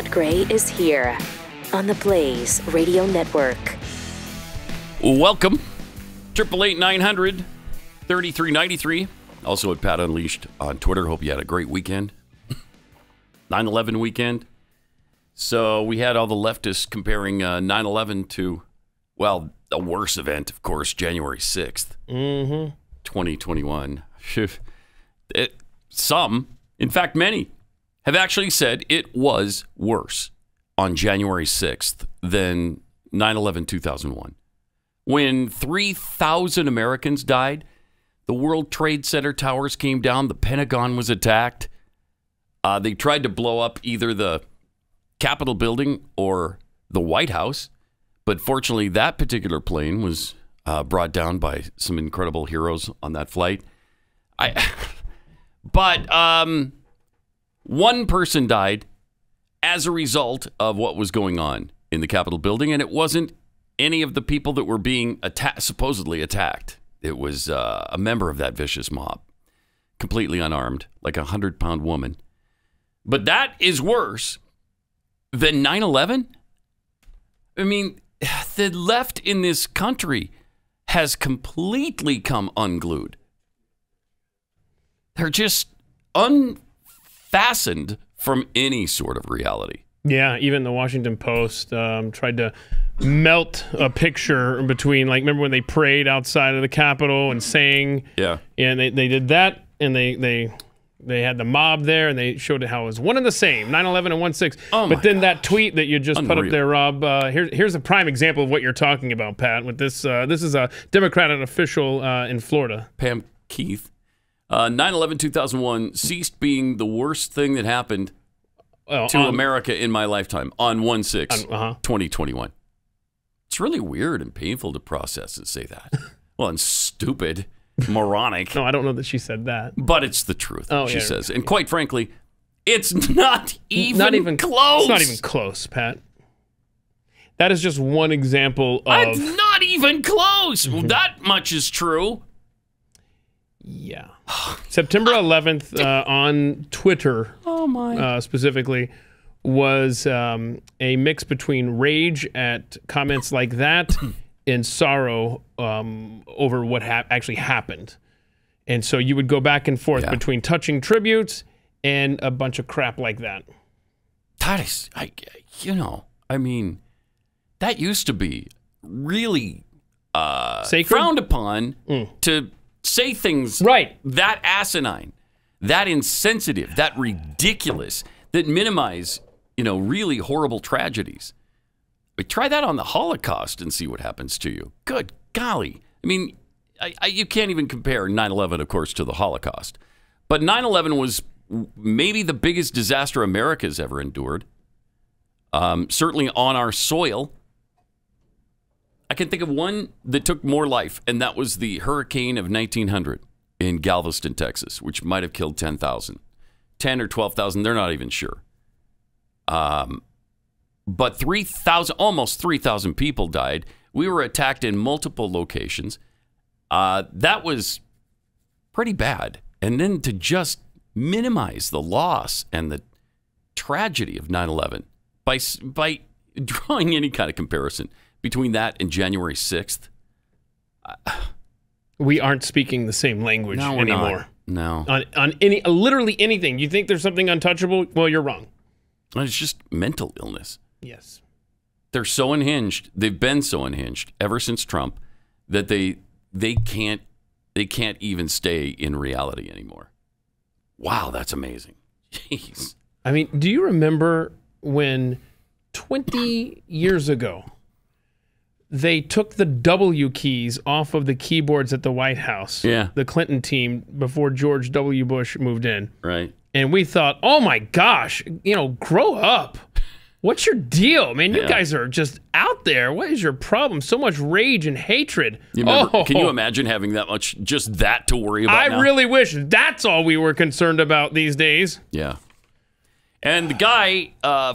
Scott Gray is here on the Blaze Radio Network. Welcome. 888-900-3393. Also at Pat Unleashed on Twitter. Hope you had a great weekend. 9/11 weekend. So we had all the leftists comparing 9/11 to, well, a worse event, of course, January 6th, 2021. Some, in fact, many, have actually said it was worse on January 6th than 9/11-2001. When 3,000 Americans died, the World Trade Center towers came down, the Pentagon was attacked. They tried to blow up either the Capitol building or the White House, but fortunately that particular plane was brought down by some incredible heroes on that flight. But one person died as a result of what was going on in the Capitol building, and it wasn't any of the people that were being supposedly attacked. It was a member of that vicious mob, completely unarmed, like a 100-pound woman. But that is worse than 9/11? I mean, the left in this country has completely come unglued. They're just unfastened from any sort of reality. Yeah, even the Washington Post tried to melt a picture between, like, remember when they prayed outside of the Capitol and sang? Yeah. And they did that, and they had the mob there, and they showed how it was one and the same, 9/11 and 1/6. Oh, but then gosh. that tweet that you just put up there, Rob, here's a prime example of what you're talking about, Pat. With this, this is a Democratic official in Florida. Pam Keith. 9/11-2001 ceased being the worst thing that happened to America in my lifetime on 1/6/2021. It's really weird and painful to process and say that. Well, and stupid, moronic. No, I don't know that she said that. But it's the truth, she says. And yeah. quite frankly, it's not even close. It's not even close, Pat. That is just one example of... It's not even close. Well, that much is true. Yeah. September 11th on Twitter, specifically, was a mix between rage at comments like that and sorrow over what actually happened. And so you would go back and forth between touching tributes and a bunch of crap like that. That is, I mean, that used to be really sacred? Frowned upon to say things that asinine, that insensitive, that ridiculous, that minimize, really horrible tragedies. But try that on the Holocaust and see what happens to you. Good golly. I mean, you can't even compare 9/11, of course, to the Holocaust. But 9/11 was maybe the biggest disaster America's ever endured. Certainly on our soil. I can think of one that took more life, and that was the hurricane of 1900 in Galveston, Texas, which might have killed 10,000. 10 or 12,000, they're not even sure. But 3,000, almost 3,000 people died. We were attacked in multiple locations. That was pretty bad. And then to just minimize the loss and the tragedy of 9/11 by drawing any kind of comparison between that and January 6th. We aren't speaking the same language anymore. No. On literally anything. You think there's something untouchable? Well, you're wrong. It's just mental illness. Yes. They're so unhinged. They've been so unhinged ever since Trump that they can't even stay in reality anymore. Wow, that's amazing. Jeez. I mean, do you remember when 20 years ago they took the W keys off of the keyboards at the White House? Yeah. The Clinton team before George W. Bush moved in. Right. And we thought, oh my gosh, grow up. What's your deal, man? You guys are just out there. What is your problem? So much rage and hatred. Can you imagine having that much, just that to worry about now? I really wish that's all we were concerned about these days. Yeah. And the guy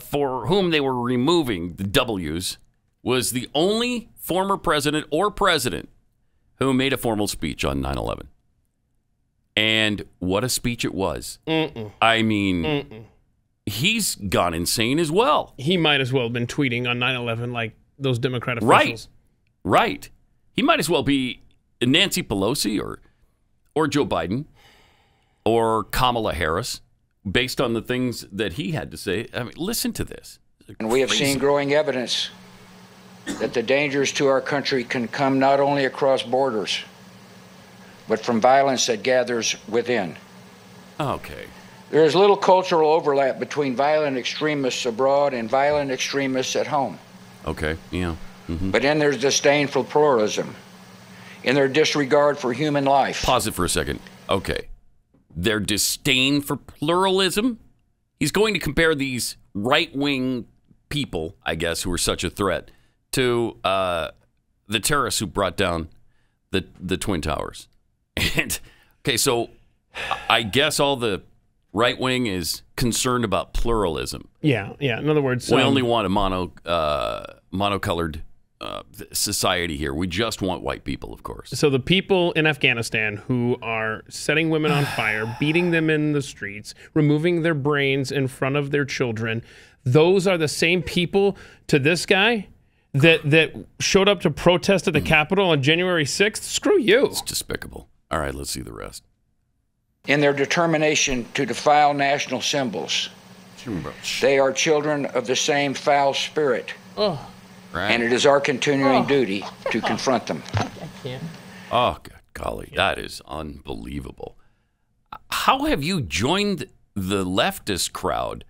for whom they were removing the W's was the only former president or president who made a formal speech on 9/11. And what a speech it was. I mean, he's gone insane as well. He might as well have been tweeting on 9/11 like those Democrat officials. Right. He might as well be Nancy Pelosi or Joe Biden or Kamala Harris, based on the things that he had to say. I mean, listen to this. And we have seen growing evidence that the dangers to our country can come not only across borders, but from violence that gathers within. Okay. There is little cultural overlap between violent extremists abroad and violent extremists at home. Okay, yeah. Mm-hmm. But in their disdain for pluralism, in their disregard for human life. Pause it for a second. Okay. Their disdain for pluralism? He's going to compare these right-wing people, I guess, who are such a threat, to the terrorists who brought down the Twin Towers. And, okay, so I guess all the right-wing is concerned about pluralism. Yeah. In other words, we only want a monocolored society here. We just want white people, of course. So the people in Afghanistan who are setting women on fire, beating them in the streets, removing their brains in front of their children, those are the same people to this guy that showed up to protest at the Capitol on January 6th? Screw you. It's despicable. All right, let's see the rest. In their determination to defile national symbols, they are children of the same foul spirit. Oh. Right. And it is our continuing duty to confront them. I can't. Oh, good golly, that is unbelievable. How have you joined the leftist crowd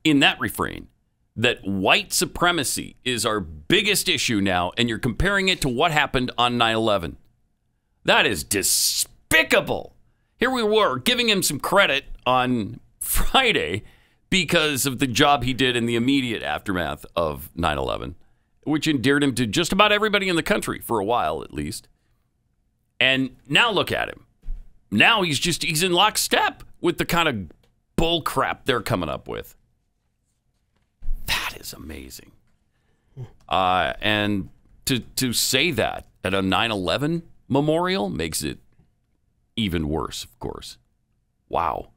in that refrain, that white supremacy is our biggest issue now, and you're comparing it to what happened on 9/11? That is despicable. Here we were giving him some credit on Friday because of the job he did in the immediate aftermath of 9/11, which endeared him to just about everybody in the country, for a while at least. And now look at him. Now he's in lockstep with the kind of bull crap they're coming up with. That is amazing. And to say that at a 9/11 memorial makes it even worse, of course. Wow.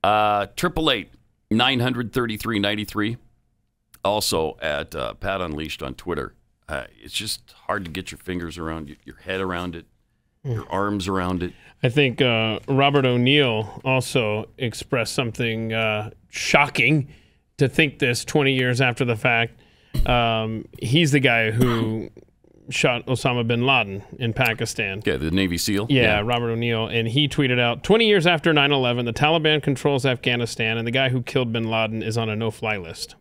888-933-93. Also at Pat Unleashed on Twitter. It's just hard to get your fingers around, your head around it, your arms around it. I think Robert O'Neill also expressed something shocking to think this 20 years after the fact. He's the guy who shot Osama bin Laden in Pakistan. Okay, the Navy SEAL? Yeah, Robert O'Neill. And he tweeted out, 20 years after 9/11, the Taliban controls Afghanistan, and the guy who killed bin Laden is on a no-fly list.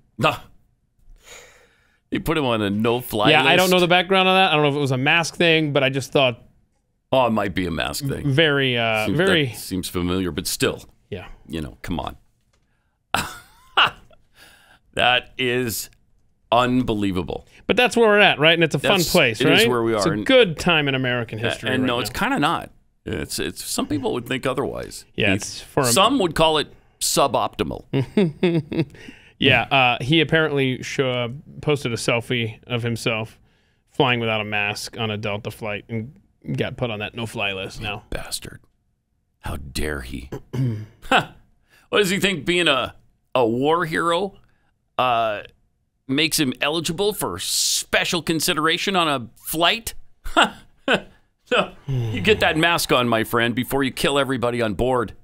They put him on a no-fly list? Yeah, I don't know the background of that. I don't know if it was a mask thing, but I just thought... Oh, it might be a mask thing. Very... Seems familiar, but still. Yeah. You know, come on. That is unbelievable. But that's where we're at, right? And it's a fun place, right? It is where we are. It's a good time in American history. And right no, now. it's kind of not. It's some people would think otherwise. Yeah, it's for some would call it suboptimal. Yeah, he apparently posted a selfie of himself flying without a mask on a Delta flight and got put on that no-fly list now. Bastard. How dare he? What does he think being a war hero makes him eligible for special consideration on a flight? So you get that mask on, my friend, before you kill everybody on board.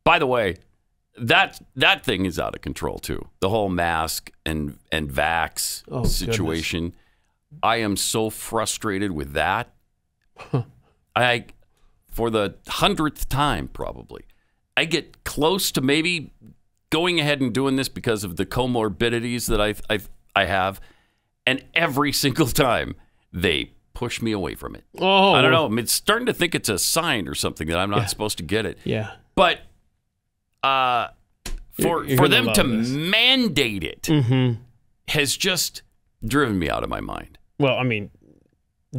By the way, that thing is out of control too. The whole mask and vax situation. Goodness. I am so frustrated with that. For the 100th time probably, I get close to maybe going ahead and doing this because of the comorbidities that I have, and every single time they push me away from it. Oh, I don't know. I'm starting to think it's a sign or something that I'm not supposed to get it. Yeah. But for them to mandate it has just driven me out of my mind. Well, I mean,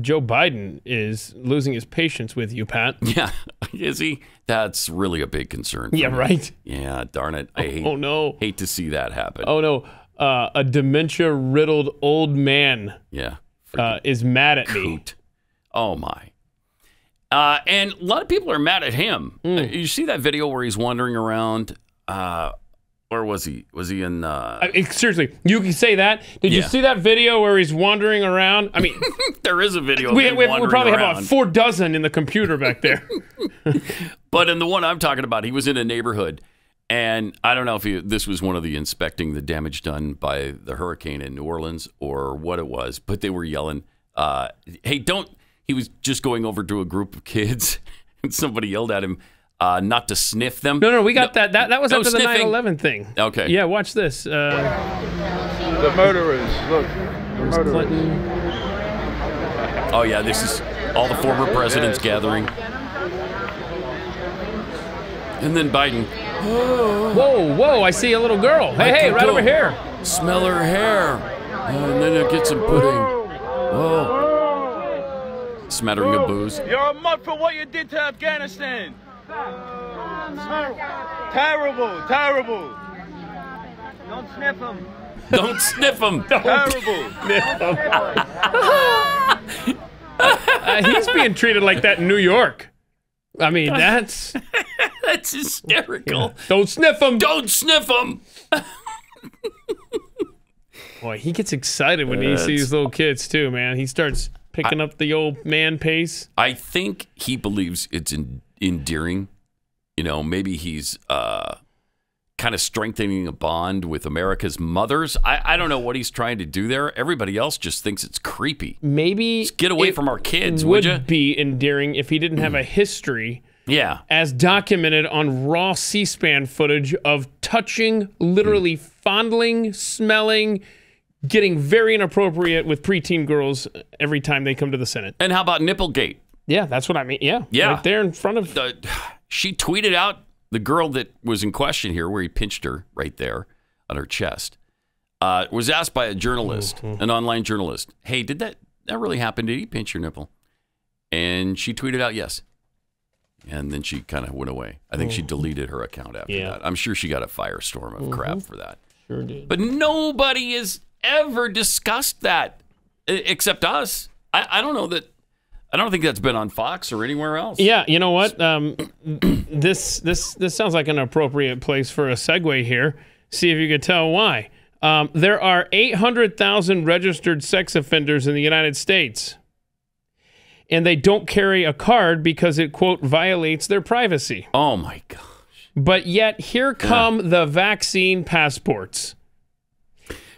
Joe Biden is losing his patience with you, Pat. Yeah, is he? That's really a big concern. Yeah, me. right. Yeah, darn it. I hate to see that happen. Oh no, a dementia-riddled old man. Yeah, is mad at me. Oh my. And a lot of people are mad at him. You see that video where he's wandering around Where was he? Was he in? Seriously, you can say that. Did you see that video where he's wandering around? I mean, there is a video. We probably have about 4 dozen in the computer back there. But in the one I'm talking about, he was in a neighborhood, and I don't know if this was one of the inspecting the damage done by the hurricane in New Orleans or what it was, but they were yelling, "Hey, don't!" He was just going over to a group of kids, and somebody yelled at him. Not to sniff them. No, we got that. That was after sniffing. the 9/11 thing. Okay. Yeah, watch this. The murderers. Look, the murderers. Clinton. Oh yeah, this is all the former presidents gathering, and then Biden. Whoa! I see a little girl. Hey, right over here. Smell her hair, and then it gets some pudding. Whoa. Smattering of booze. You're a mug for what you did to Afghanistan. Terrible. Don't sniff him. Don't sniff him. Terrible. He's being treated like that in New York. I mean, that's hysterical. Yeah. Don't sniff him. Don't sniff him. Boy, he gets excited when he sees little kids too, man. He starts picking up the old man pace. I think he believes it's endearing. You know, maybe he's kind of strengthening a bond with America's mothers. I don't know what he's trying to do there. Everybody else just thinks it's creepy. Maybe just get away from our kids, would you? Would be endearing if he didn't have a history. Yeah. As documented on raw C-SPAN footage of touching, literally fondling, smelling, getting very inappropriate with preteen girls every time they come to the Senate. And how about Nipplegate? Yeah, that's what I mean. Yeah. Right there in front of... She tweeted out, the girl that was in question here, where he pinched her right there on her chest, was asked by a journalist, an online journalist, hey, did that really happen? Did he pinch your nipple? And she tweeted out, yes. And then she kind of went away. I think she deleted her account after that. I'm sure she got a firestorm of crap for that. Sure did. But nobody has ever discussed that except us. I don't know that. I don't think that's been on Fox or anywhere else. Yeah, you know what? This sounds like an appropriate place for a segue here. See if you could tell why. There are 800,000 registered sex offenders in the United States, and they don't carry a card because it, quote, violates their privacy. Oh, my gosh. But yet, here come the vaccine passports.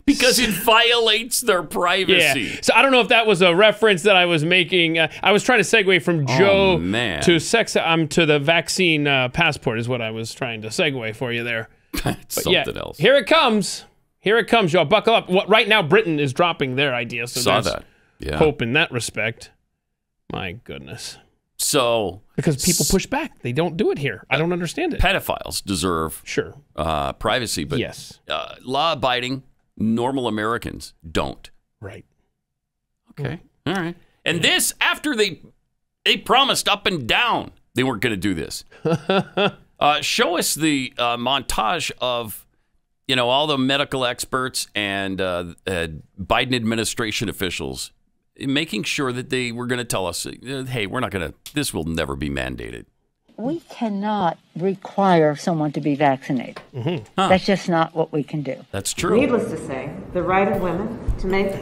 Because it violates their privacy. Yeah. So I don't know if that was a reference that I was making. I was trying to segue from Joe to sex. To the vaccine passport is what I was trying to segue for you there. That's something else. Here it comes. Here it comes, y'all. Buckle up. Right now, Britain is dropping their idea. So saw there's that. Yeah. Hope in that respect. My goodness. So because people push back, they don't do it here. I don't understand it. Pedophiles deserve privacy, but law-abiding. Normal Americans don't. Right. Okay. All right. And this after they promised up and down they weren't going to do this. Show us the montage of all the medical experts and Biden administration officials making sure that they were going to tell us, hey, we're not going to. This will never be mandated. We cannot require someone to be vaccinated. That's just not what we can do. That's true. Needless to say, the right of women to make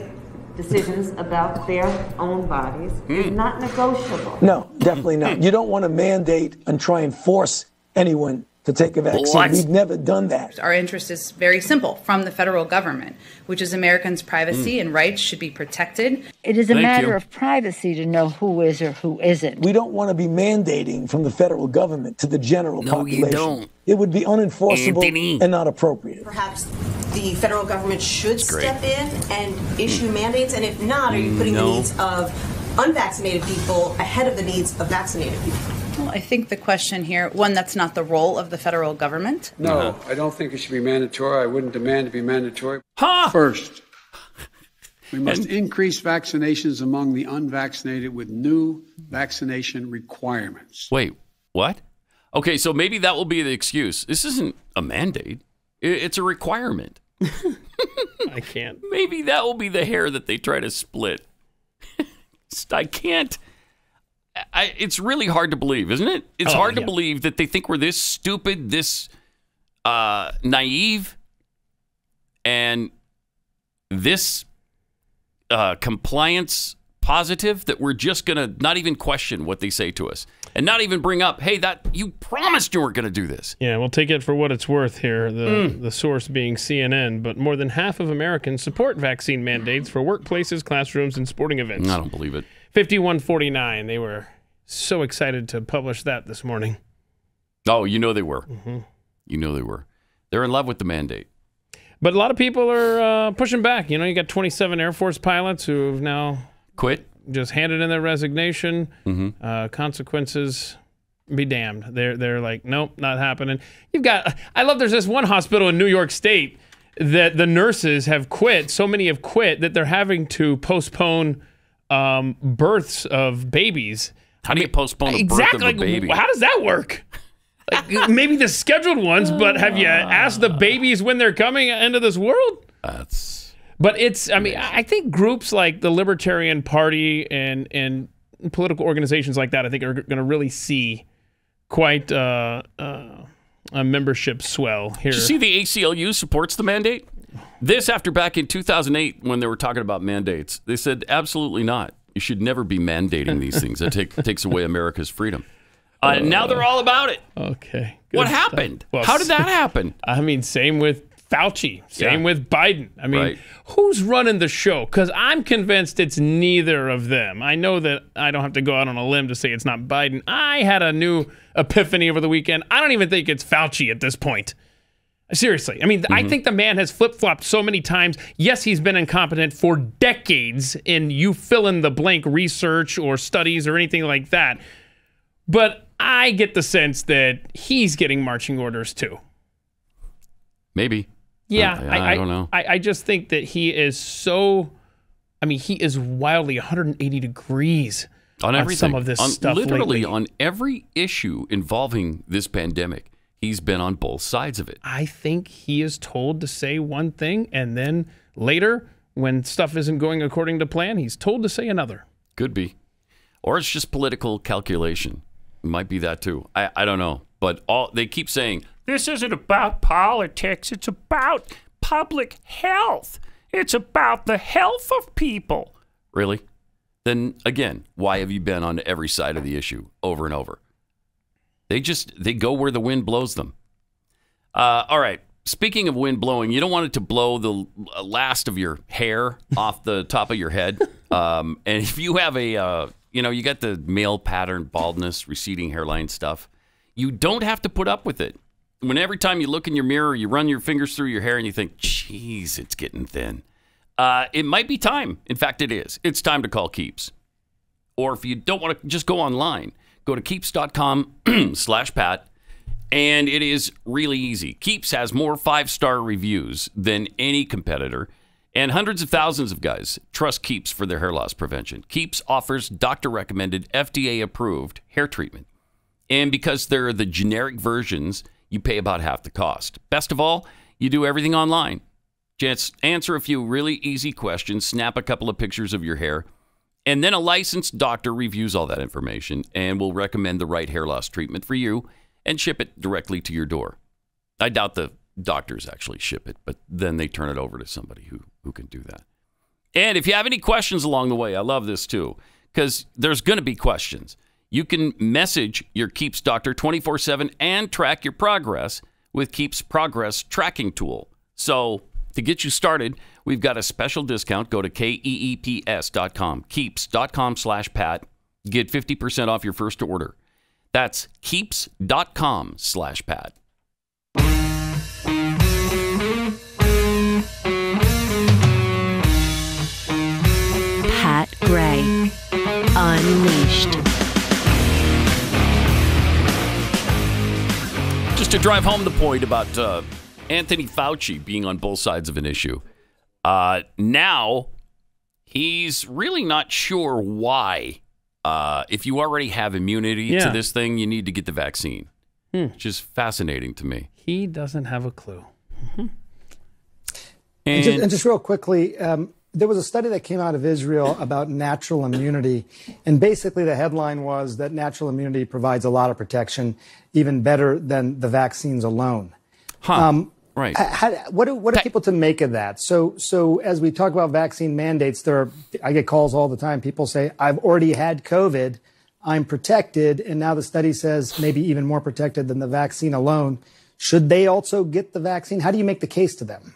decisions about their own bodies is not negotiable. No, definitely not. You don't want to mandate and try and force anyone to take a vaccine. We've never done that. Our interest is very simple from the federal government, which is Americans' privacy and rights should be protected. It is a matter of privacy to know who is or who isn't. We don't want to be mandating from the federal government to the general population. You don't. It would be unenforceable and not appropriate. Perhaps the federal government should step in and issue mandates, and if not, are you putting the needs of unvaccinated people ahead of the needs of vaccinated people? Well, I think the question here, one, that's not the role of the federal government. No, I don't think it should be mandatory. I wouldn't demand to be mandatory. First, we must increase vaccinations among the unvaccinated with new vaccination requirements. Wait, what? Okay, so maybe that will be the excuse. This isn't a mandate. It's a requirement. I can't. Maybe that will be the hair that they try to split. I can't. It's really hard to believe, isn't it? It's hard to believe that they think we're this stupid, this naive and this compliance positive that we're just going to not even question what they say to us and not even bring up, hey, that you promised you weren't going to do this. Yeah, we'll take it for what it's worth here, the source being CNN, but more than half of Americans support vaccine mandates for workplaces, classrooms, and sporting events. I don't believe it. 51-49. They were so excited to publish that this morning. Oh, you know they were. Mm-hmm. You know they were. They're in love with the mandate. But a lot of people are pushing back. You know, you got 27 Air Force pilots who have now quit, just handed in their resignation. Mm-hmm. Consequences be damned. They're like, nope, not happening. You've got, I love there's this one hospital in New York State that the nurses have quit. So many have quit that they're having to postpone births of babies. How do you postpone the birth of a baby? How does that work? Like, maybe the scheduled ones, but have you asked the babies when they're coming into this world? But it's, I mean, I think groups like the Libertarian Party and political organizations like that, I think are going to really see quite a membership swell here. Did you see the ACLU supports the mandate? This after back in 2008 when they were talking about mandates. They said, absolutely not. You should never be mandating these things. It takes away America's freedom. Now they're all about it. Okay. What happened? Well, how did that happen? I mean, same with Fauci. Same with Biden. I mean, who's running the show? Because I'm convinced it's neither of them. I know that I don't have to go out on a limb to say it's not Biden. I had a new epiphany over the weekend. I don't even think it's Fauci at this point. Seriously. I mean, I think the man has flip-flopped so many times. Yes, he's been incompetent for decades in you fill in the blank research or studies or anything like that. But I get the sense that he's getting marching orders too. Maybe. Yeah. I don't know. I just think that he is so, I mean, he is wildly 180 degrees on everything. Some of this stuff literally lately. On every issue involving this pandemic. He's been on both sides of it. I think he is told to say one thing, and then later, when stuff isn't going according to plan, he's told to say another. Could be. Or it's just political calculation. It might be that too. I don't know. But they keep saying, this isn't about politics. It's about public health. It's about the health of people. Really? Then, again, why have you been on every side of the issue over and over? They go where the wind blows them. All right. Speaking of wind blowing, you don't want it to blow the last of your hair off the top of your head. And if you have you got the male pattern baldness, receding hairline stuff, you don't have to put up with it. When every time you look in your mirror, you run your fingers through your hair and you think, geez, it's getting thin. It might be time. In fact, it is. It's time to call Keeps. Or if you don't want to just go online, go to keeps.com/Pat, and it is really easy. Keeps has more 5-star reviews than any competitor, and hundreds of thousands of guys trust Keeps for their hair loss prevention. Keeps offers doctor-recommended, FDA-approved hair treatment. And because they're the generic versions, you pay about half the cost. Best of all, you do everything online. Just answer a few really easy questions, snap a couple of pictures of your hair, and then a licensed doctor reviews all that information and will recommend the right hair loss treatment for you and ship it directly to your door. I doubt the doctors actually ship it, but then they turn it over to somebody who can do that. And if you have any questions along the way, I love this too, because there's going to be questions. You can message your Keeps doctor 24/7 and track your progress with Keeps Progress Tracking Tool. So to get you started, we've got a special discount. Go to keeps.com, keeps.com/Pat. Get 50% off your first order. That's keeps.com/Pat. Pat Gray, Unleashed. Just to drive home the point about Anthony Fauci being on both sides of an issue. Now, he's really not sure why. If you already have immunity to this thing, you need to get the vaccine, which is fascinating to me. He doesn't have a clue. Mm-hmm. And just real quickly, there was a study that came out of Israel about natural immunity. And basically the headline was that natural immunity provides a lot of protection, even better than the vaccines alone. Right. What are people to make of that? So as we talk about vaccine mandates, I get calls all the time. People say, I've already had COVID. I'm protected. And now the study says maybe even more protected than the vaccine alone. Should they also get the vaccine? How do you make the case to them?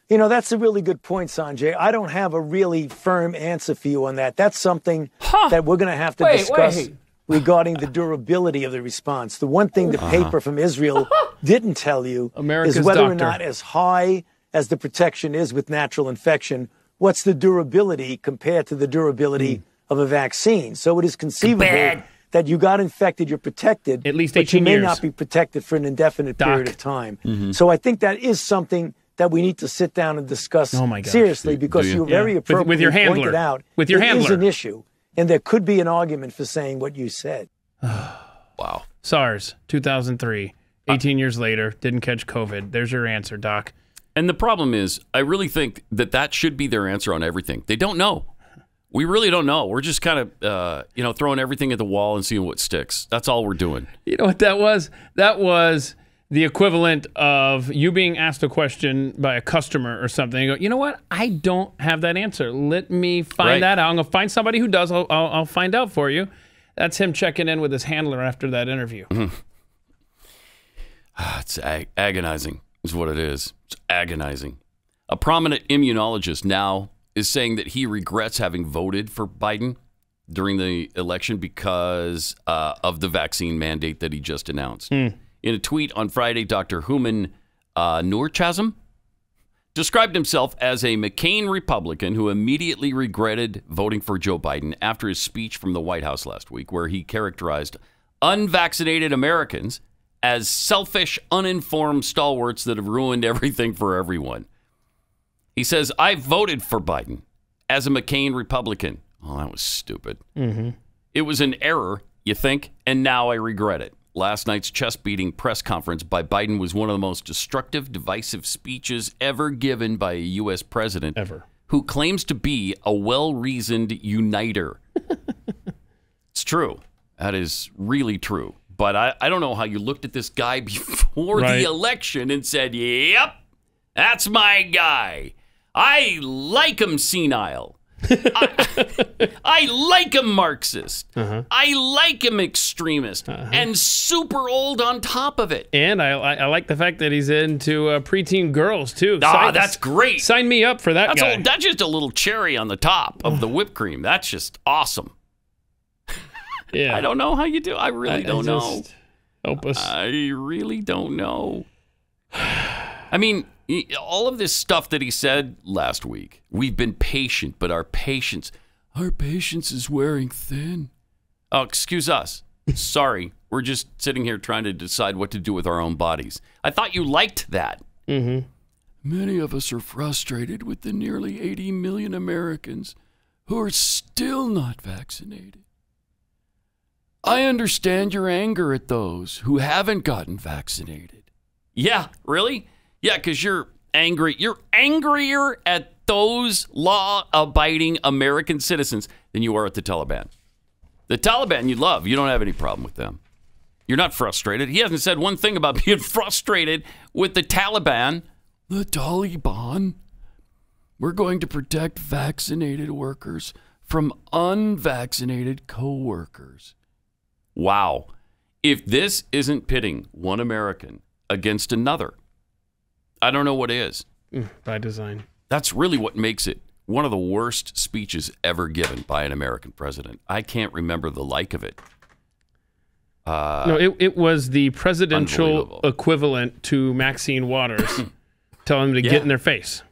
You know, that's a really good point, Sanjay. I don't have a really firm answer for you on that. That's something that we're going to have to discuss regarding the durability of the response. The one thing the paper from Israel didn't tell you is whether or not, as high as the protection is with natural infection, what's the durability compared to the durability of a vaccine. So it is conceivable that you got infected, you're protected, at least 18 but you may years. not be protected for an indefinite period of time. So I think that is something that we need to sit down and discuss seriously, because you very appropriately with your handler. pointed out with your handler. It is an issue, and there could be an argument for saying what you said. Wow. SARS, 2003, 18 years later, didn't catch COVID. There's your answer, Doc. And the problem is, I really think that should be their answer on everything. They don't know. We really don't know. We're just kind of, throwing everything at the wall and seeing what sticks. That's all we're doing. You know what that was? That was the equivalent of you being asked a question by a customer or something. You go, you know what? I don't have that answer. Let me find that out. I'm going to find somebody who does. I'll find out for you. That's him checking in with his handler after that interview. It's agonizing is what it is. It's agonizing. A prominent immunologist now is saying that he regrets having voted for Biden during the election because of the vaccine mandate that he just announced. In a tweet on Friday, Dr. Human Nurchasm described himself as a McCain Republican who immediately regretted voting for Joe Biden after his speech from the White House last week, where he characterized unvaccinated Americans as selfish, uninformed stalwarts that have ruined everything for everyone. He says, I voted for Biden as a McCain Republican. Oh, that was stupid. It was an error, you think, and now I regret it. Last night's chest-beating press conference by Biden was one of the most destructive, divisive speeches ever given by a U.S. president who claims to be a well-reasoned uniter. It's true. That is really true. But I don't know how you looked at this guy before the election and said, yep, that's my guy. I like him senile. I like him Marxist. I like him extremist and super old on top of it. And I like the fact that he's into preteen girls, too. That's great. Sign me up for that guy. That's just a little cherry on the top of the whipped cream. That's just awesome. Yeah. I don't know how you do. I really don't know. Help us. I really don't know. I mean, all of this stuff that he said last week, we've been patient, but our patience is wearing thin. Oh, excuse us. Sorry. We're just sitting here trying to decide what to do with our own bodies. I thought you liked that. Many of us are frustrated with the nearly 80 million Americans who are still not vaccinated. I understand your anger at those who haven't gotten vaccinated. Yeah, really? Yeah, because you're angry. You're angrier at those law-abiding American citizens than you are at the Taliban. The Taliban you love. You don't have any problem with them. You're not frustrated. He hasn't said one thing about being frustrated with the Taliban. The Taliban. We're going to protect vaccinated workers from unvaccinated co-workers. Wow. If this isn't pitting one American against another, I don't know what is. By design. That's really what makes it one of the worst speeches ever given by an American president. I can't remember the like of it. No, it was the presidential equivalent to Maxine Waters telling them to get in their face.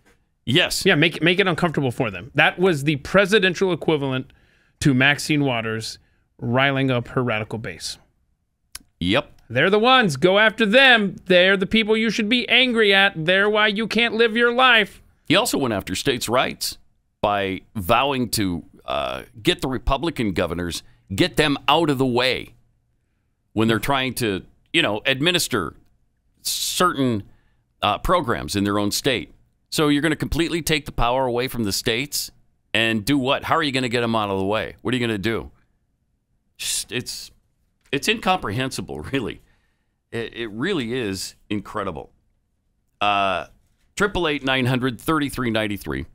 Yes. Yeah, make it uncomfortable for them. That was the presidential equivalent to Maxine Waters riling up her radical base. Yep. They're the ones. Go after them. They're the people you should be angry at. They're why you can't live your life. He also went after states' rights by vowing to get the Republican governors, get them out of the way when they're trying to, administer certain programs in their own state. So you're going to completely take the power away from the states and do what? How are you going to get them out of the way? What are you going to do? It's incomprehensible, really. It really is incredible. 888-900-3393.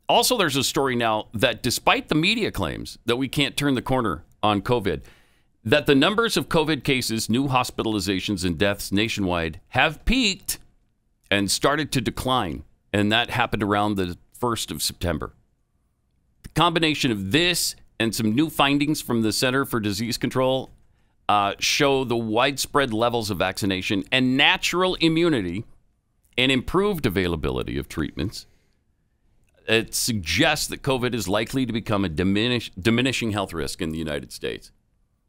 Also, there's a story now that despite the media claims that we can't turn the corner on COVID, that the numbers of COVID cases, new hospitalizations, and deaths nationwide have peaked and started to decline. And that happened around the 1st of September. The combination of this and some new findings from the Center for Disease Control show the widespread levels of vaccination and natural immunity and improved availability of treatments. It suggests that COVID is likely to become a diminishing health risk in the United States.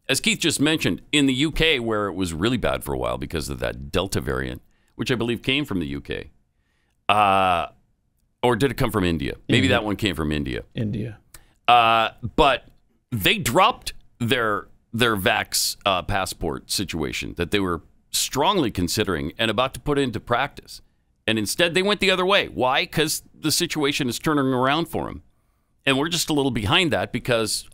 As Keith just mentioned, in the UK, where it was really bad for a while because of that Delta variant, which I believe came from the UK. Or did it come from India? Maybe that one came from India. India. But they dropped their vax passport situation that they were strongly considering and about to put into practice. And instead, they went the other way. Why? Because the situation is turning around for them. And we're just a little behind that because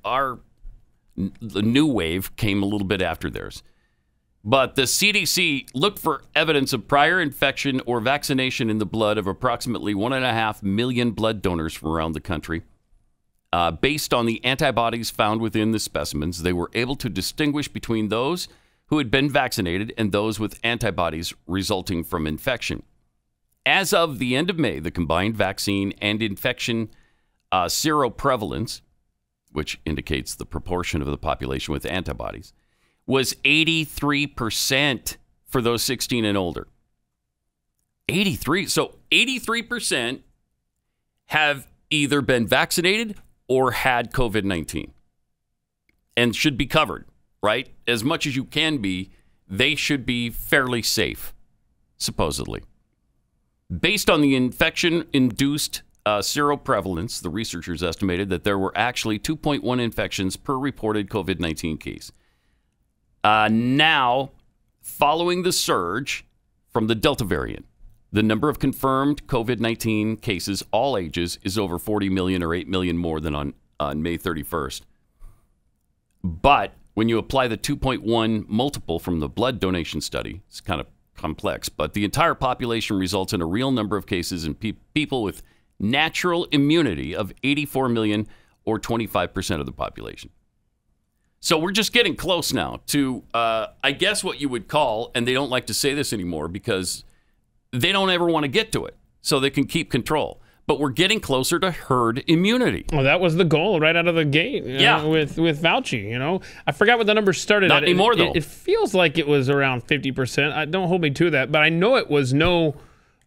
the new wave came a little bit after theirs. But the CDC looked for evidence of prior infection or vaccination in the blood of approximately 1.5 million blood donors from around the country. Based on the antibodies found within the specimens, they were able to distinguish between those who had been vaccinated and those with antibodies resulting from infection. As of the end of May, the combined vaccine and infection seroprevalence, which indicates the proportion of the population with antibodies, was 83% for those 16 and older. 83. So 83% have either been vaccinated or had COVID-19 and should be covered, right? As much as you can be, they should be fairly safe, supposedly. Based on the infection-induced seroprevalence, the researchers estimated that there were actually 2.1 infections per reported COVID-19 case. Now, following the surge from the Delta variant, the number of confirmed COVID-19 cases, all ages, is over 40 million or 8 million more than on May 31st. But when you apply the 2.1 multiple from the blood donation study, it's kind of complex, but the entire population results in a real number of cases in people with natural immunity of 84 million or 25% of the population. So we're just getting close now to, I guess, what you would call, and they don't like to say this anymore because they don't ever want to get to it, so they can keep control. But we're getting closer to herd immunity. Well, that was the goal right out of the gate. With Fauci. I forgot what the number started Not at. anymore, though. It feels like it was around 50%. Don't hold me to that, but I know it was no.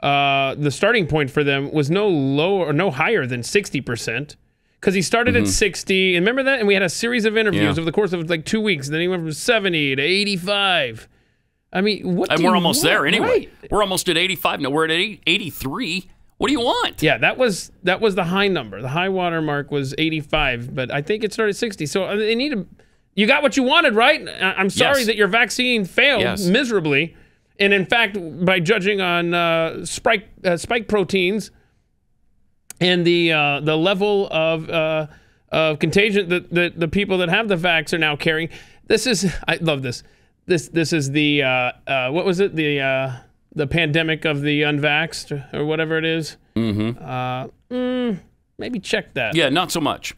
The starting point for them was no lower or no higher than 60%. Because he started at 60, and remember that? And we had a series of interviews over the course of like 2 weeks. And then he went from 70 to 85. I mean, what? And we're almost there anyway. Right. We're almost at 85. No, we're at 83. What do you want? Yeah, that was the high number. The high water mark was 85, but I think it started at 60. So they need to. You got what you wanted, right? I'm sorry that your vaccine failed miserably, and in fact, by judging on spike proteins and the level of contagion that the people that have the vax are now carrying. I love this. This is the what was it, the pandemic of the unvaxxed or whatever it is. Maybe check that. Yeah, not so much.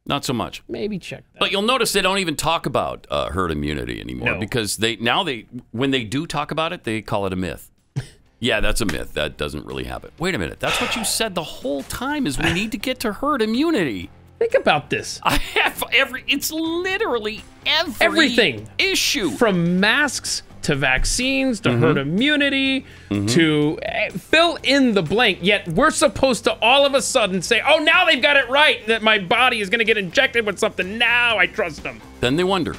Not so much. Maybe check that. But you'll notice they don't even talk about herd immunity anymore because when they do talk about it, they call it a myth. Yeah, that's a myth. That doesn't really happen. Wait a minute. That's what you said the whole time is we need to get to herd immunity. Think about this. It's literally everything issue. From masks to vaccines to herd immunity to fill in the blank. Yet we're supposed to all of a sudden say, oh, now they've got it right, that my body is going to get injected with something. Now I trust them. Then they wonder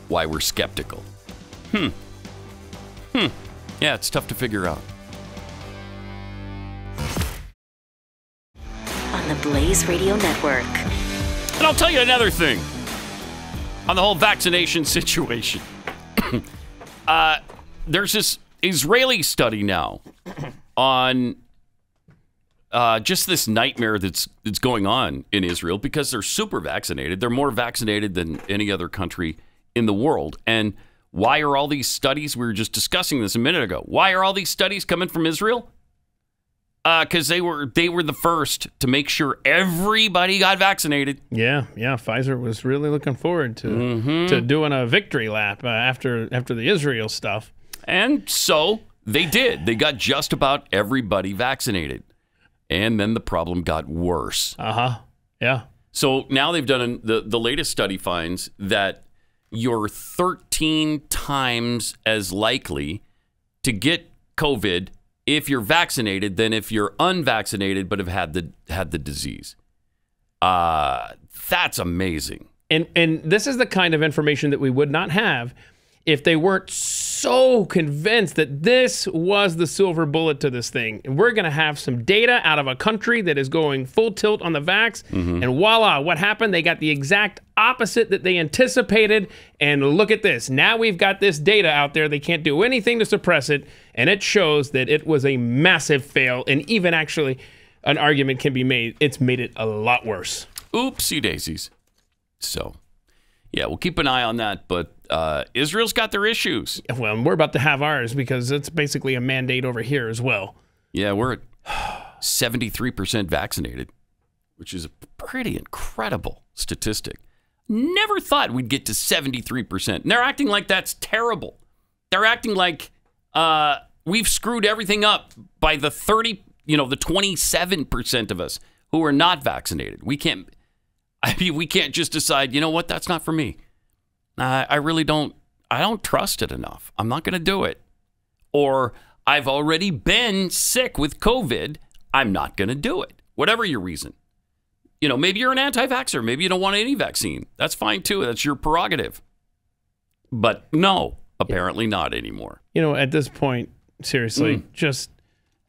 why we're skeptical. Yeah, it's tough to figure out. On the Blaze Radio Network. And I'll tell you another thing on the whole vaccination situation. There's this Israeli study now on just this nightmare that's going on in Israel because they're super vaccinated. They're more vaccinated than any other country in the world. And Why are all these studies? We were just discussing this a minute ago. Why are all these studies coming from Israel? Because they were the first to make sure everybody got vaccinated. Yeah. Pfizer was really looking forward to doing a victory lap after the Israel stuff. And so they did. They got just about everybody vaccinated. And then the problem got worse. Yeah. So now they've done the latest study finds that you're 13 times as likely to get COVID if you're vaccinated than if you're unvaccinated but have had the disease. That's amazing. And this is the kind of information that we would not have if they weren't so convinced that this was the silver bullet to this thing. And we're going to have some data out of a country that is going full tilt on the vax. And voila, what happened? They got the exact opposite that they anticipated. And look at this. Now we've got this data out there. They can't do anything to suppress it. And it shows that it was a massive fail. And even actually an argument can be made. It's made it a lot worse. Oopsie daisies. So, yeah, we'll keep an eye on that. But Israel's got their issues. Well, and we're about to have ours because it's basically a mandate over here as well. Yeah, we're at 73% vaccinated, which is a pretty incredible statistic. Never thought we'd get to 73%. And they're acting like that's terrible. They're acting like we've screwed everything up by the 27% of us who are not vaccinated. We can't just decide, you know what, that's not for me. I really don't trust it enough. I'm not going to do it. Or I've already been sick with COVID. I'm not going to do it. Whatever your reason. Maybe you're an anti-vaxxer. Maybe you don't want any vaccine. That's fine too. That's your prerogative. But no, apparently not anymore. At this point, seriously, just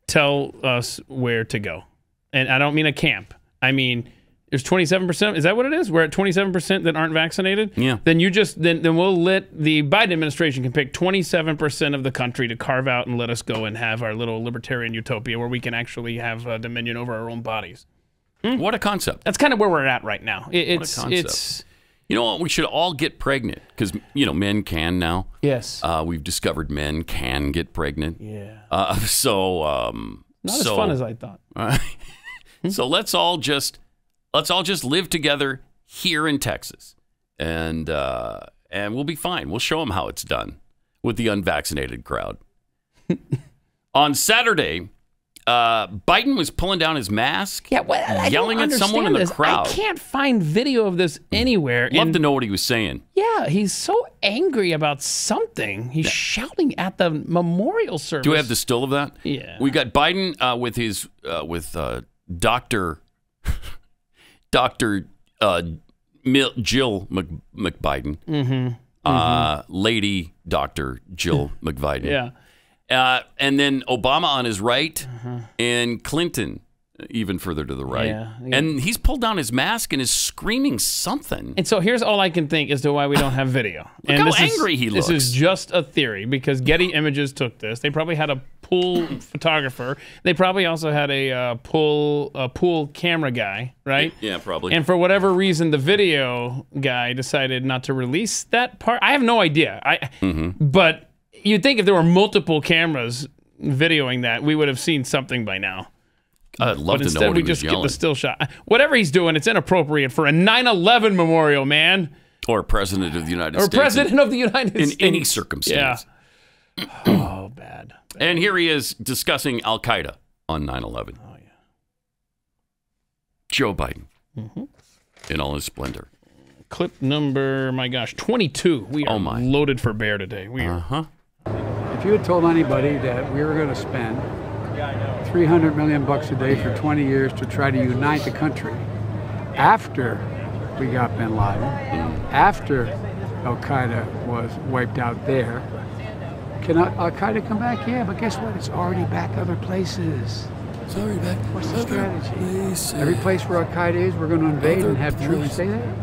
tell us where to go. And I don't mean a camp. I mean, there's 27%. Is that what it is? We're at 27% that aren't vaccinated? Yeah. Then we'll let the Biden administration can pick 27% of the country to carve out and let us go and have our little libertarian utopia where we can actually have dominion over our own bodies. What a concept. That's kind of where we're at right now. What a concept. You know what? We should all get pregnant because, men can now. Yes. We've discovered men can get pregnant. Yeah. Not as fun as I thought. So let's all just live together here in Texas, and we'll be fine. We'll show them how it's done with the unvaccinated crowd. On Saturday, Biden was pulling down his mask, yelling at someone in the crowd. I can't find video of this anywhere. Love to know what he was saying. Yeah, he's so angry about something. He's shouting at the memorial service. Do we have the still of that? Yeah. We got Biden with Dr. Jill McBiden, Lady Dr. Jill McBiden. Yeah. And then Obama on his right, and Clinton even further to the right. Yeah. And he's pulled down his mask and is screaming something. And so here's all I can think as to why we don't have video. Look how angry he looks. This is just a theory because Getty Images took this. They probably had a pool photographer. They probably also had a pool camera guy, right? Yeah, probably. And for whatever reason, the video guy decided not to release that part. I have no idea. But you'd think if there were multiple cameras videoing that, we would have seen something by now. I'd love to know what he was yelling. But instead, we just get the still shot. Whatever he's doing, it's inappropriate for a 9/11 memorial, man. Or President of the United States. Or President of the United States. In any circumstance. Yeah. Oh, bad. And here he is discussing Al-Qaeda on 9/11. Oh, yeah. Joe Biden. In all his splendor. Clip number, 22. We are loaded for bear today. We are. If you had told anybody that we were going to spend $300 million a day for 20 years to try to unite the country after we got bin Laden, after Al-Qaeda was wiped out there, can Al-Qaeda come back? Yeah, but guess what? It's already back other places. It's already back. What's the strategy? Every place where Al-Qaeda is, we're going to invade and have troops stay there?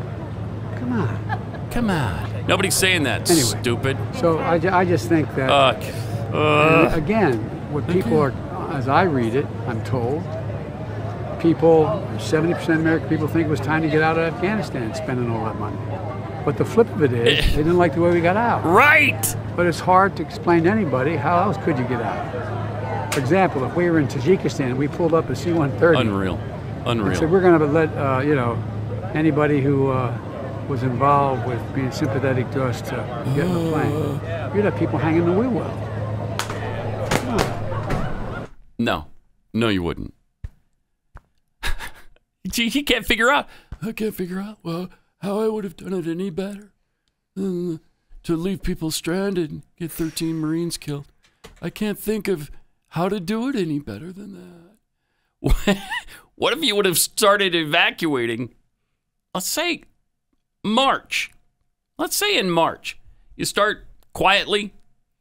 Come on. Come on. Nobody's saying that, anyway, stupid. So I just think that, again, what people are, as I read it, I'm told, 70% of American people think it was time to get out of Afghanistan spending all that money. But the flip of it is, they didn't like the way we got out. Right. But it's hard to explain to anybody how else could you get out. For example, if we were in Tajikistan and we pulled up a C-130. Unreal. And said, we're going to let, anybody who was involved with being sympathetic to us to get in the plane. You'd have people hanging in the wheel well. No, you wouldn't. Gee, he can't figure out. I can't figure out, well, how I would have done it any better than to leave people stranded and get 13 Marines killed. I can't think of how to do it any better than that. What if you would have started evacuating, let's say March. Let's say in March. You start quietly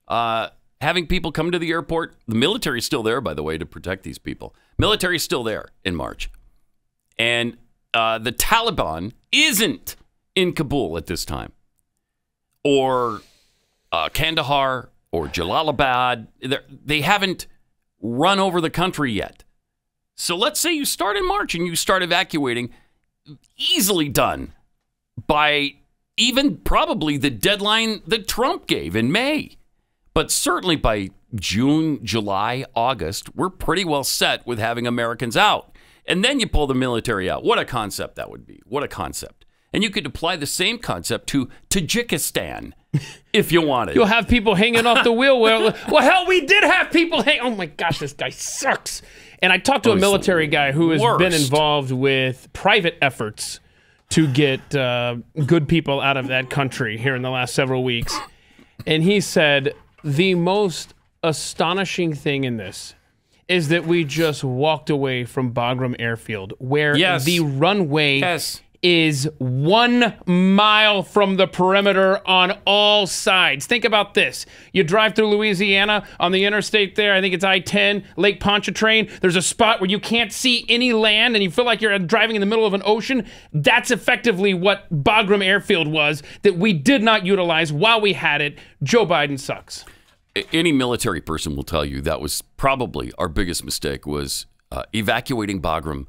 having people come to the airport. The military's still there, by the way, to protect these people. Military's still there in March. And the Taliban isn't in Kabul at this time. Or Kandahar or Jalalabad. They haven't run over the country yet. So let's say you start in March and you start evacuating. Easily done by even probably the deadline that Trump gave in May. But certainly by June, July, August, we're pretty well set with having Americans out. And then you pull the military out. What a concept that would be. What a concept. And you could apply the same concept to Tajikistan if you wanted. You'll have people hanging off the wheel. Well, hell, we did have people hang. Oh, my gosh, this guy sucks. And I talked to a military guy who has been involved with private efforts to get good people out of that country here in the last several weeks. And he said the most astonishing thing in this is that we just walked away from Bagram Airfield, where the runway is 1 mile from the perimeter on all sides. Think about this. You drive through Louisiana on the interstate there, I think it's I-10, Lake Pontchartrain. There's a spot where you can't see any land and you feel like you're driving in the middle of an ocean. That's effectively what Bagram Airfield was that we did not utilize while we had it. Joe Biden sucks. Any military person will tell you that was probably our biggest mistake was evacuating Bagram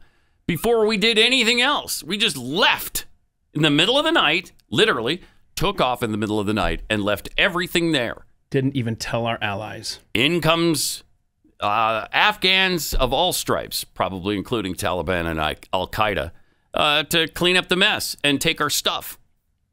before we did anything else. We just left in the middle of the night, literally took off in the middle of the night and left everything there. Didn't even tell our allies. In comes Afghans of all stripes, probably including Taliban and Al-Qaeda, to clean up the mess and take our stuff.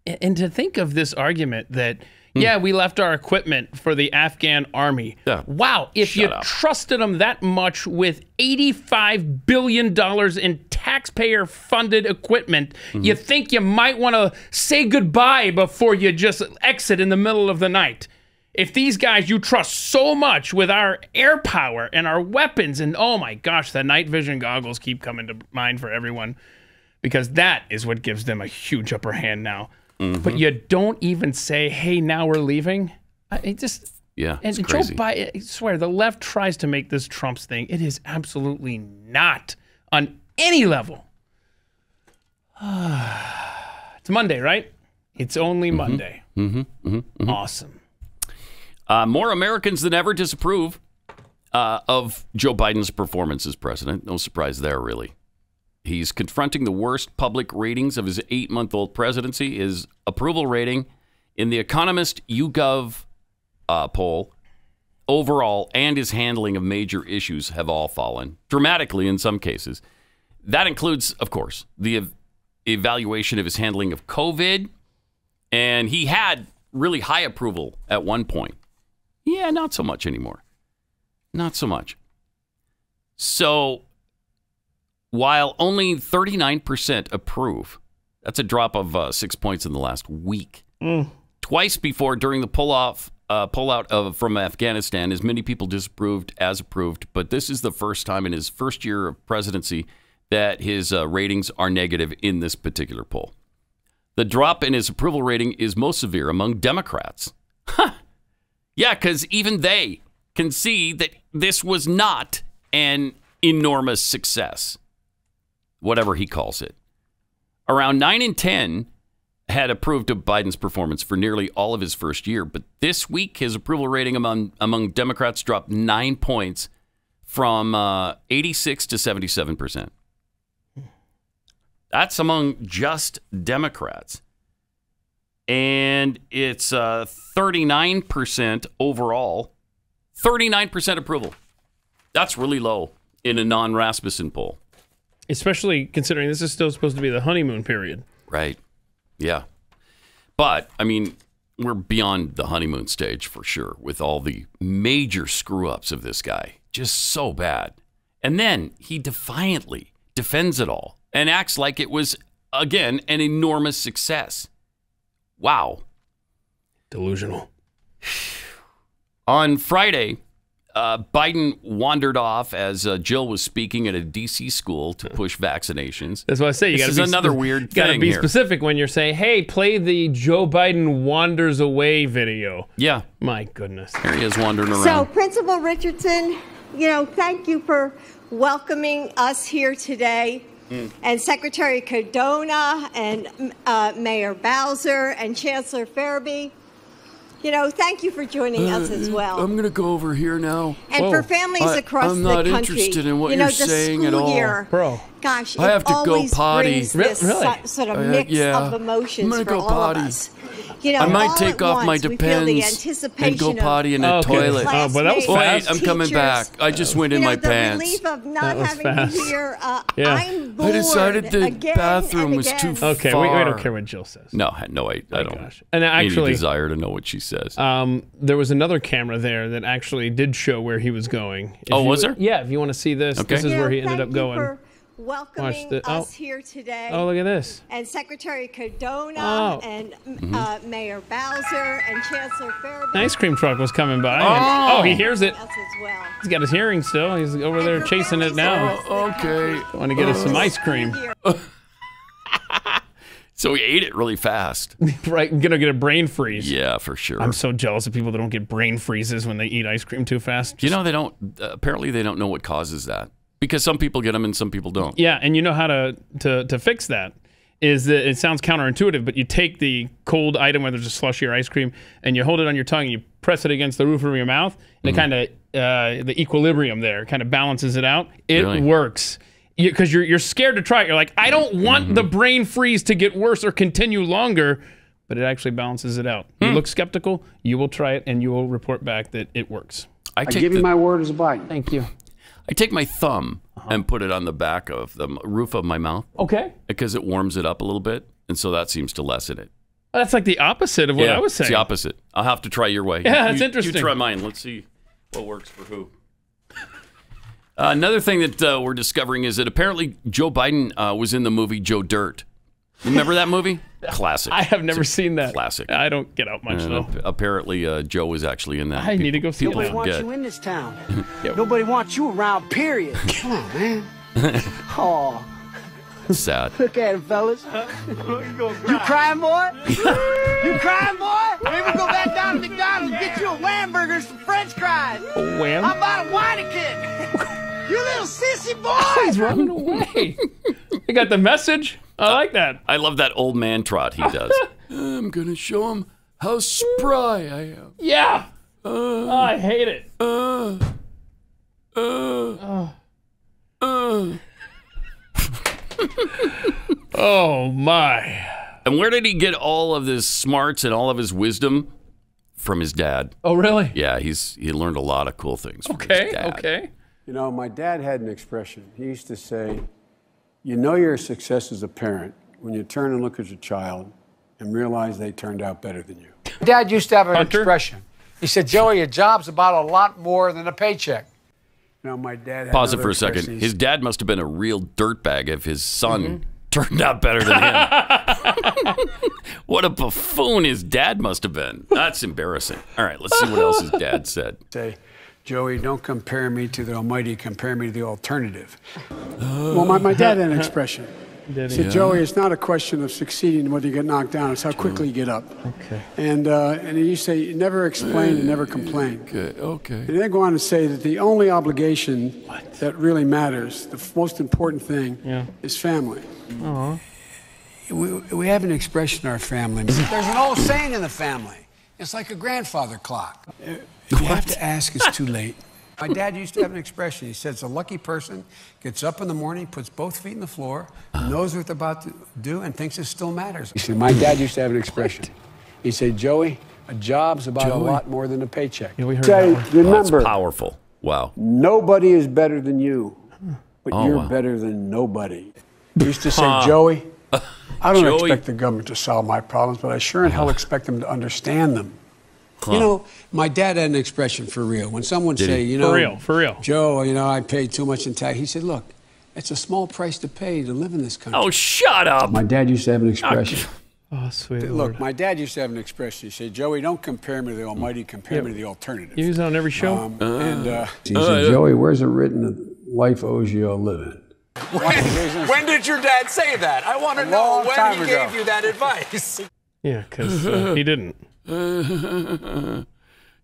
And to think of this argument that, yeah, we left our equipment for the Afghan army. Yeah. Wow, if you trusted them that much with $85 billion in taxpayer-funded equipment, you think you might want to say goodbye before you just exit in the middle of the night. If these guys you trust so much with our air power and our weapons, and oh my gosh, the night vision goggles keep coming to mind for everyone, because that is what gives them a huge upper hand now. But you don't even say, hey, now we're leaving. And it's Joe crazy. Biden, I swear, the left tries to make this Trump's thing. It is absolutely not on any level. It's Monday, right? It's only Monday. Awesome. More Americans than ever disapprove of Joe Biden's performance as president. No surprise there, really. He's confronting the worst public ratings of his 8-month-old presidency. His approval rating in the Economist YouGov poll overall and his handling of major issues have all fallen dramatically in some cases. That includes, of course, the evaluation of his handling of COVID. And he had really high approval at one point. Yeah, not so much anymore. Not so much. So while only 39% approve, that's a drop of 6 points in the last week. Twice before, during the pullout from Afghanistan, as many people disapproved as approved. But this is the first time in his first year of presidency that his ratings are negative in this particular poll. The drop in his approval rating is most severe among Democrats. Yeah, because even they can see that this was not an enormous success, whatever he calls it. Around 9 in 10 had approved of Biden's performance for nearly all of his first year. But this week, his approval rating among Democrats dropped 9 points from 86 to 77%. That's among just Democrats. and it's 39% overall. 39% approval. That's really low in a non-Rasmussen poll. Especially considering this is still supposed to be the honeymoon period. Right. Yeah. But, I mean, we're beyond the honeymoon stage for sure with all the major screw-ups of this guy. Just so bad. And then he defiantly defends it all and acts like it was, again, an enormous success. Wow. Delusional. On Friday, Biden wandered off as Jill was speaking at a D.C. school to push vaccinations. That's what I say. You got to be another weird thing. Got to be here. specific when you're saying, "Hey, play the Joe Biden wanders away video." Yeah. My goodness. There he is wandering around. So, Principal Richardson, thank you for welcoming us here today. And Secretary Cardona and Mayor Bowser and Chancellor Fairby. Thank you for joining us as well. I'm going to go over here now. And for families across the country, I'm not interested in what you're saying at all. Year, Bro. Gosh, I have to go potty. This sort of mix of emotions for all of us. I might take off my Depends and go potty in the toilet. Oh, but that was fast. Wait, I'm coming back. I just went in my pants. Relief of not having you here. I'm bored. I decided the bathroom was too far. Okay, we don't care what Jill says. No, I don't. Gosh. And actually, any desire to know what she says. There was another camera there that actually did show where he was going. Was there? Yeah, if you want to see this, this is where he ended up going. Welcoming us here today. Oh, look at this. And Secretary Cardona and Mayor Bowser and Chancellor Fairby. An ice cream truck was coming by. He hears it. He's got his hearing still. He's over there chasing it now. Okay. Want to get us some ice cream. So he ate it really fast. Right, gonna get a brain freeze. Yeah, for sure. I'm so jealous of people that don't get brain freezes when they eat ice cream too fast. They don't. Apparently, they don't know what causes that. Because some people get them and some people don't. Yeah, and you know how to fix that is that it sounds counterintuitive, but you take the cold item, whether it's a slushy or ice cream, and you hold it on your tongue and you press it against the roof of your mouth, and it kind of the equilibrium there kind of balances it out. It works because you're scared to try it. You're like, I don't want the brain freeze to get worse or continue longer, but it actually balances it out. You look skeptical, you will try it, and you will report back that it works. I give you my word as a Biden. Thank you. I take my thumb and put it on the back of the roof of my mouth. Okay. Because it warms it up a little bit, and so that seems to lessen it. That's like the opposite of what I was saying. It's the opposite. I'll have to try your way. Yeah, that's interesting. You try mine. Let's see what works for who. Another thing that we're discovering is that apparently Joe Biden was in the movie Joe Dirt. Remember that movie? Classic. I have never seen that. Classic. I don't get out much, though. Apparently, Joe was actually in that. I need to go see it. Nobody wants you in this town. Nobody wants you around, period. Come on, man. Oh. Sad. Look at him, fellas. You crying, boy? You crying, boy? Maybe we'll go back down to McDonald's and get you a Wham-burger and some French fries. A Wham? How about a Weineken? You little sissy boy. Oh, he's running away. You got the message? I like that. I love that old man trot he does. I'm going to show him how spry I am. Yeah. I hate it. Oh, my. And where did he get all of his smarts and all of his wisdom? From his dad. Oh, really? Yeah, he learned a lot of cool things from his dad. Okay. My dad had an expression. He used to say, you know you're a success as a parent when you turn and look at your child and realize they turned out better than you. Dad used to have an expression. He said, Joey, a job's about a lot more than a paycheck. My dad had Pause it for a second. His dad must have been a real dirtbag if his son turned out better than him. What a buffoon his dad must have been. That's embarrassing. All right, let's see what else his dad said. Say, Joey, don't compare me to the almighty, compare me to the alternative. Well, my dad had an expression. He said, Joey, it's not a question of succeeding whether you get knocked down, it's how quickly you get up. Okay. And he used to say, never explain and never complain. Okay. And then go on to say that the only obligation that really matters, the most important thing, is family. Uh-huh. We have an expression in our family. There's an old saying in the family. It's like a grandfather clock. If you have to ask, it's too late. My dad used to have an expression. He says, a lucky person gets up in the morning, puts both feet in the floor, knows what they're about to do, and thinks it still matters. You see, my dad used to have an expression. He said, Joey, a job's about a lot more than a paycheck. Yeah, we heard Say, that remember, that's powerful. Wow. Nobody is better than you, but Oh, you're wow. better than nobody. He used to say, Joey, I don't expect the government to solve my problems, but I sure in hell expect them to understand them. You know, my dad had an expression for real. When someone Did say, he? you know, For real. Joe, you know, I paid too much in tax. He said, look, it's a small price to pay to live in this country. Oh, shut up. My dad used to have an expression. Oh, sweet Look, Lord. my dad used to have an expression. He said, Joey, don't compare me to the Almighty, compare me to the alternative. You use it on every show? He said, Joey, where's it written that life owes you a living? When did your dad say that? I want to know when he gave you that advice. Yeah, because he didn't.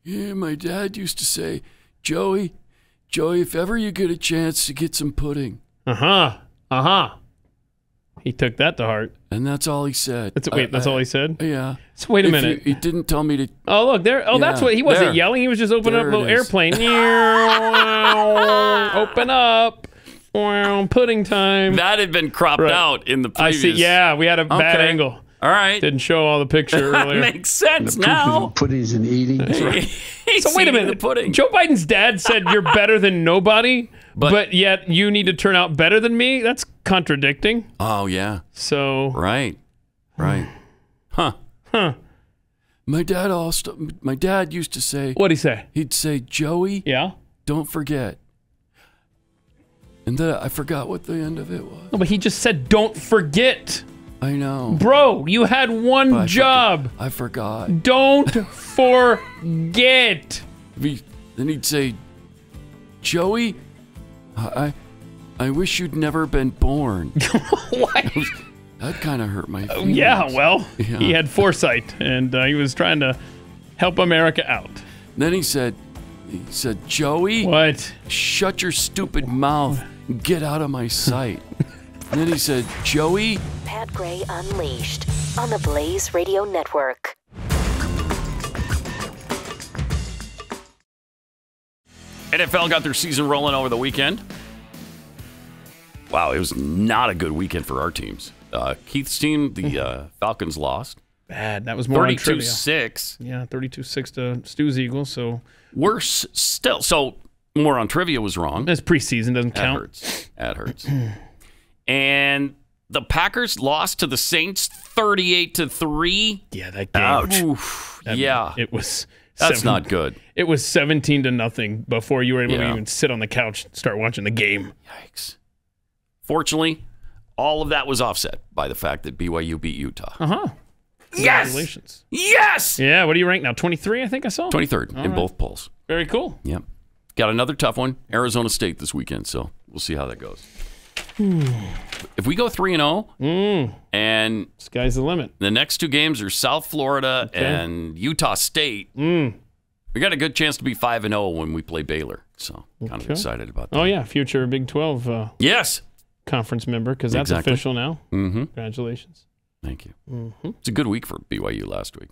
Yeah, my dad used to say, Joey, if ever you get a chance to get some pudding. He took that to heart. And that's all he said. That's all he said? Yeah. So wait a minute. He didn't tell me to. Oh, look, there. Oh, that's what he wasn't there. yelling. He was just opening up a There little it is. airplane. Open up. Pudding time. That had been cropped out in the I previous. see. Yeah, we had a bad angle. All right. Didn't show all the picture earlier. Makes sense now. Puddings and eating. That's right. He's So wait a eating minute. the pudding. Joe Biden's dad said you're better than nobody, but yet you need to turn out better than me? That's contradicting. Oh, yeah. So. Right. Huh. My dad used to say. What'd he say? He'd say, Joey. Yeah? Don't forget. And then I forgot what the end of it was. No, but he just said, don't forget. I know. Bro, you had one job. I forgot. Don't forget. Then he'd say, Joey, I wish you'd never been born. What? That kind of hurt my feelings. Yeah, well, he had foresight, and he was trying to help America out. Then he said, Joey. What? Shut your stupid mouth. Get out of my sight. And then he said, Joey. Pat Gray Unleashed on the Blaze Radio Network. NFL got their season rolling over the weekend. Wow, it was not a good weekend for our teams. Keith's team, the Falcons, lost. Bad. That was more on trivia. 32-6. Yeah, 32-6 to Stu's Eagles. So worse still. So more on trivia was wrong. That's preseason, doesn't count. That hurts. And the Packers lost to the Saints 38-3. Yeah, that game. Ouch. Oof. Yeah. It was. That's not good. It was 17-0 before you were able to even sit on the couch and start watching the game. Yikes. Fortunately, all of that was offset by the fact that BYU beat Utah. Yes! Congratulations. Yes! Yeah, what do you rank now? 23, I think I saw? 23rd in both polls. Very cool. Yep. Got another tough one, Arizona State this weekend, so we'll see how that goes. If we go 3-0, and sky's the limit. The next two games are South Florida and Utah State. We got a good chance to be 5-0 when we play Baylor. So kind of excited about that. Oh yeah, future Big 12. Yes, conference member because that's official now. Congratulations. Thank you. It's a good week for BYU last week.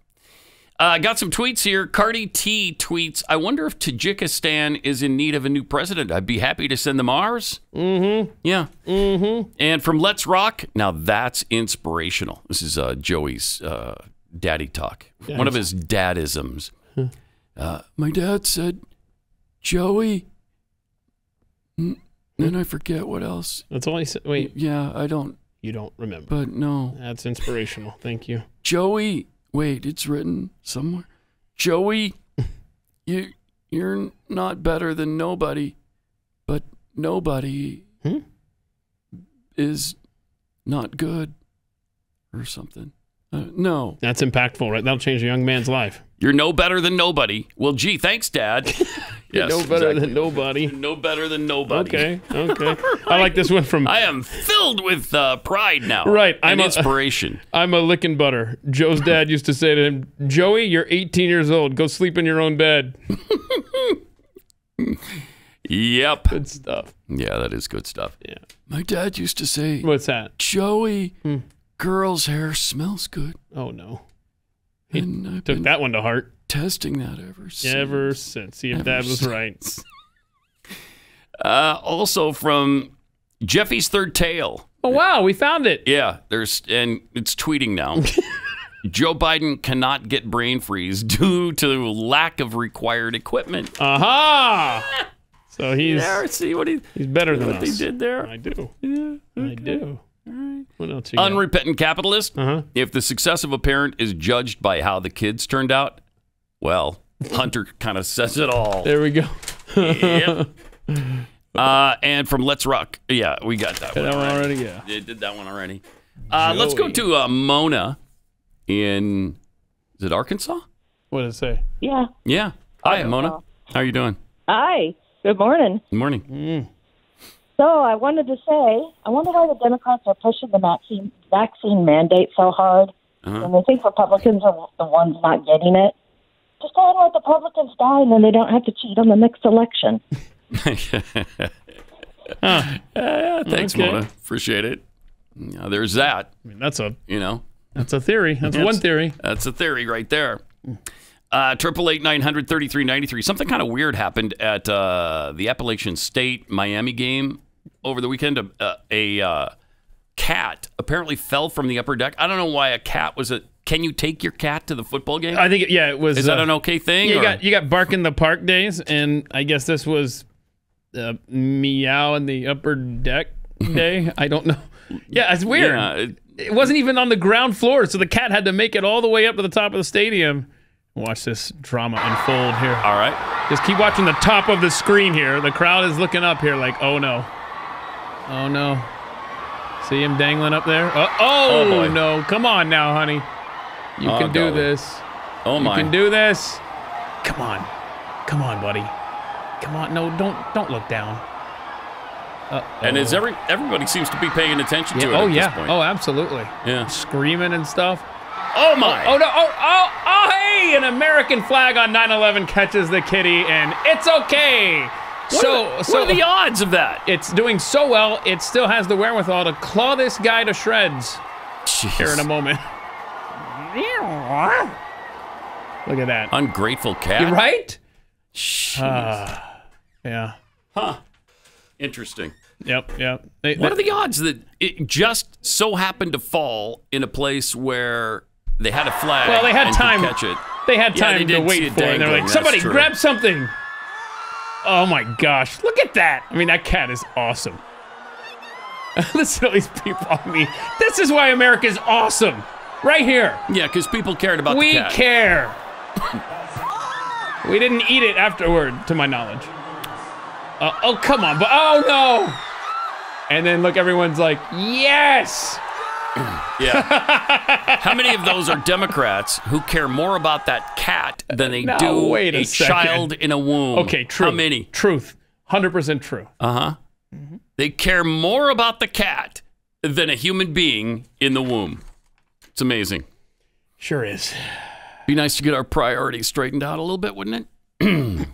Got some tweets here. Cardi T tweets, I wonder if Tajikistan is in need of a new president. I'd be happy to send them ours. Yeah. And from Let's Rock, now that's inspirational. This is Joey's daddy talk. One of his dadisms. My dad said, Joey, and I forget what else. That's all he said. Wait. Yeah, I don't. You don't remember. But no. That's inspirational. Thank you. Joey. Wait, it's written somewhere. Joey, you're not better than nobody, but nobody is not good or something. No. That's impactful, right? That'll change a young man's life. You're no better than nobody. Well, gee, thanks, Dad. Yes, no better than nobody. No better than nobody. Okay. I like this one from... I am filled with pride now. Right. And inspiration. I'm a licking butter. Joe's dad used to say to him, Joey, you're 18 years old. Go sleep in your own bed. Yep. Good stuff. Yeah, that is good stuff. Yeah. My dad used to say... What's that? Joey, girl's hair smells good. Oh, no. He took that one to heart. Testing that ever since. See if Dad was right. Also from Jeffy's Third Tail. Oh, wow. We found it. Yeah. And it's tweeting now. Joe Biden cannot get brain freeze due to lack of required equipment. Aha! So he's he's better than what us. they did there. I do. Yeah, I do. All right. What else you got? Unrepentant capitalist. If the success of a parent is judged by how the kids turned out, well, Hunter kind of says it all. There we go. Yep. And from Let's Rock. Yeah, we got that one already. Yeah. They did that one already. Let's go to Mona in, is it Arkansas? What did it say? Yeah. Yeah. Hi, Mona. How are you doing? Hi. Good morning. Good morning. So I wanted to say, I wonder why the Democrats are pushing the vaccine mandate so hard. And they think Republicans are the ones not getting it. Just don't let the Republicans die, and then they don't have to cheat on the next election. Thanks, Mona. Appreciate it. Yeah, there's that. I mean, that's a that's a theory. That's one theory. That's a theory right there. 888-900-3393. Something kind of weird happened at the Appalachian State Miami game over the weekend. A cat apparently fell from the upper deck. I don't know why a cat was a. Can you take your cat to the football game? I think it was. Is that an okay thing? You got Bark in the Park days, and I guess this was Meow in the upper deck day. I don't know. Yeah, it's weird. Yeah, it wasn't even on the ground floor, so the cat had to make it all the way up to the top of the stadium. Watch this drama unfold here. All right. Just keep watching the top of the screen here. The crowd is looking up here like, oh no. Oh no. See him dangling up there? Oh no. Come on now, honey. You can do this. Oh my. You can do this. Come on. Come on, buddy. Come on. No, don't look down. And as everybody seems to be paying attention to it at this point. Oh, absolutely. Yeah. Screaming and stuff. Oh my. Oh no. Oh, hey, an American flag on 9/11 catches the kitty, and it's okay. What are the odds of that? It's doing so well, it still has the wherewithal to claw this guy to shreds. Jeez. Here in a moment. Look at that. Ungrateful cat. You're right? Yeah. Huh. Interesting. Yep. What are the odds that it just so happened to fall in a place where they had a flag? Well, they had and time. Could catch it. They had time to wait for it. And they're like, somebody grab something. Oh my gosh. Look at that. I mean, that cat is awesome. Listen to these people. I mean, this is why America is awesome. Right here. Yeah, because people cared about the cat. We care. We didn't eat it afterward, to my knowledge. Oh, come on. But oh, no. And then, look, everyone's like, yes. Yeah. How many of those are Democrats who care more about that cat than they do a child in a womb? Okay, true. How many? Truth. 100% true. Uh-huh. They care more about the cat than a human being in the womb. It's amazing. Sure is. Be nice to get our priorities straightened out a little bit, wouldn't it?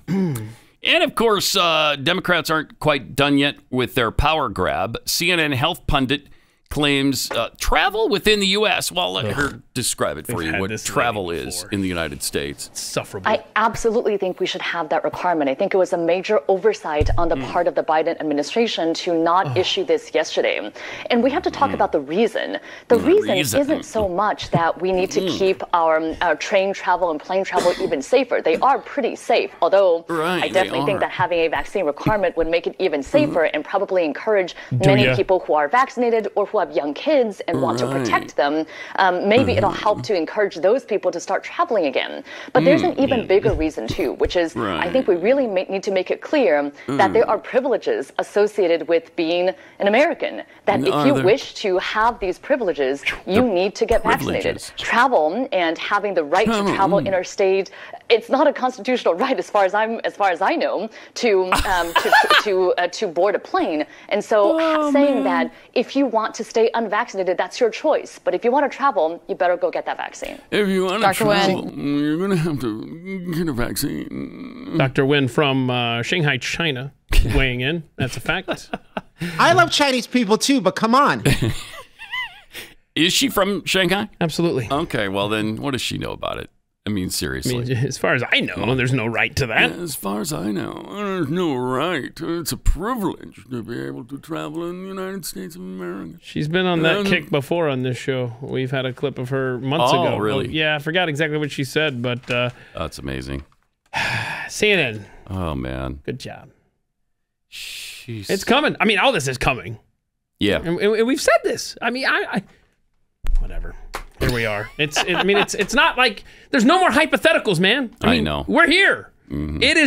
And, of course, Democrats aren't quite done yet with their power grab. CNN health pundit claims travel within the U.S. Well, let her describe it for you, what travel is in the United States. It's sufferable. I absolutely think we should have that requirement. I think it was a major oversight on the part of the Biden administration to not issue this yesterday. And we have to talk about the reason. The reason isn't so much that we need to keep our train travel and plane travel even safer. They are pretty safe, although I definitely think that having a vaccine requirement would make it even safer and probably encourage many people who are vaccinated or who have young kids and want to protect them. Maybe it'll help to encourage those people to start traveling again. But there's an even bigger reason too, which is I think we really need to make it clear that there are privileges associated with being an American. That if you wish to have these privileges, you need to get vaccinated. Travel and having the right to travel interstate, it's not a constitutional right as far as I know to board a plane. And so saying that if you want to stay unvaccinated, that's your choice. But if you want to travel, you better go get that vaccine. If you want to travel, you're going to have to get a vaccine. Dr. Wen from Shanghai, China, weighing in. That's a fact. I love Chinese people too, but come on. Is she from Shanghai? Absolutely. Okay, well then, what does she know about it? I mean, seriously. As far as I know, there's no right to that. Yeah, as far as I know, there's no right. It's a privilege to be able to travel in the United States of America. She's been on that kick before on this show. We've had a clip of her months ago. Oh, really? Yeah, I forgot exactly what she said, but... That's amazing. CNN. Oh, man. Good job. Jeez. It's coming. I mean, all this is coming. Yeah. And we've said this. I mean, I whatever. Here we are. It's not like there's no more hypotheticals, man. I mean, know. We're here. Mm-hmm. It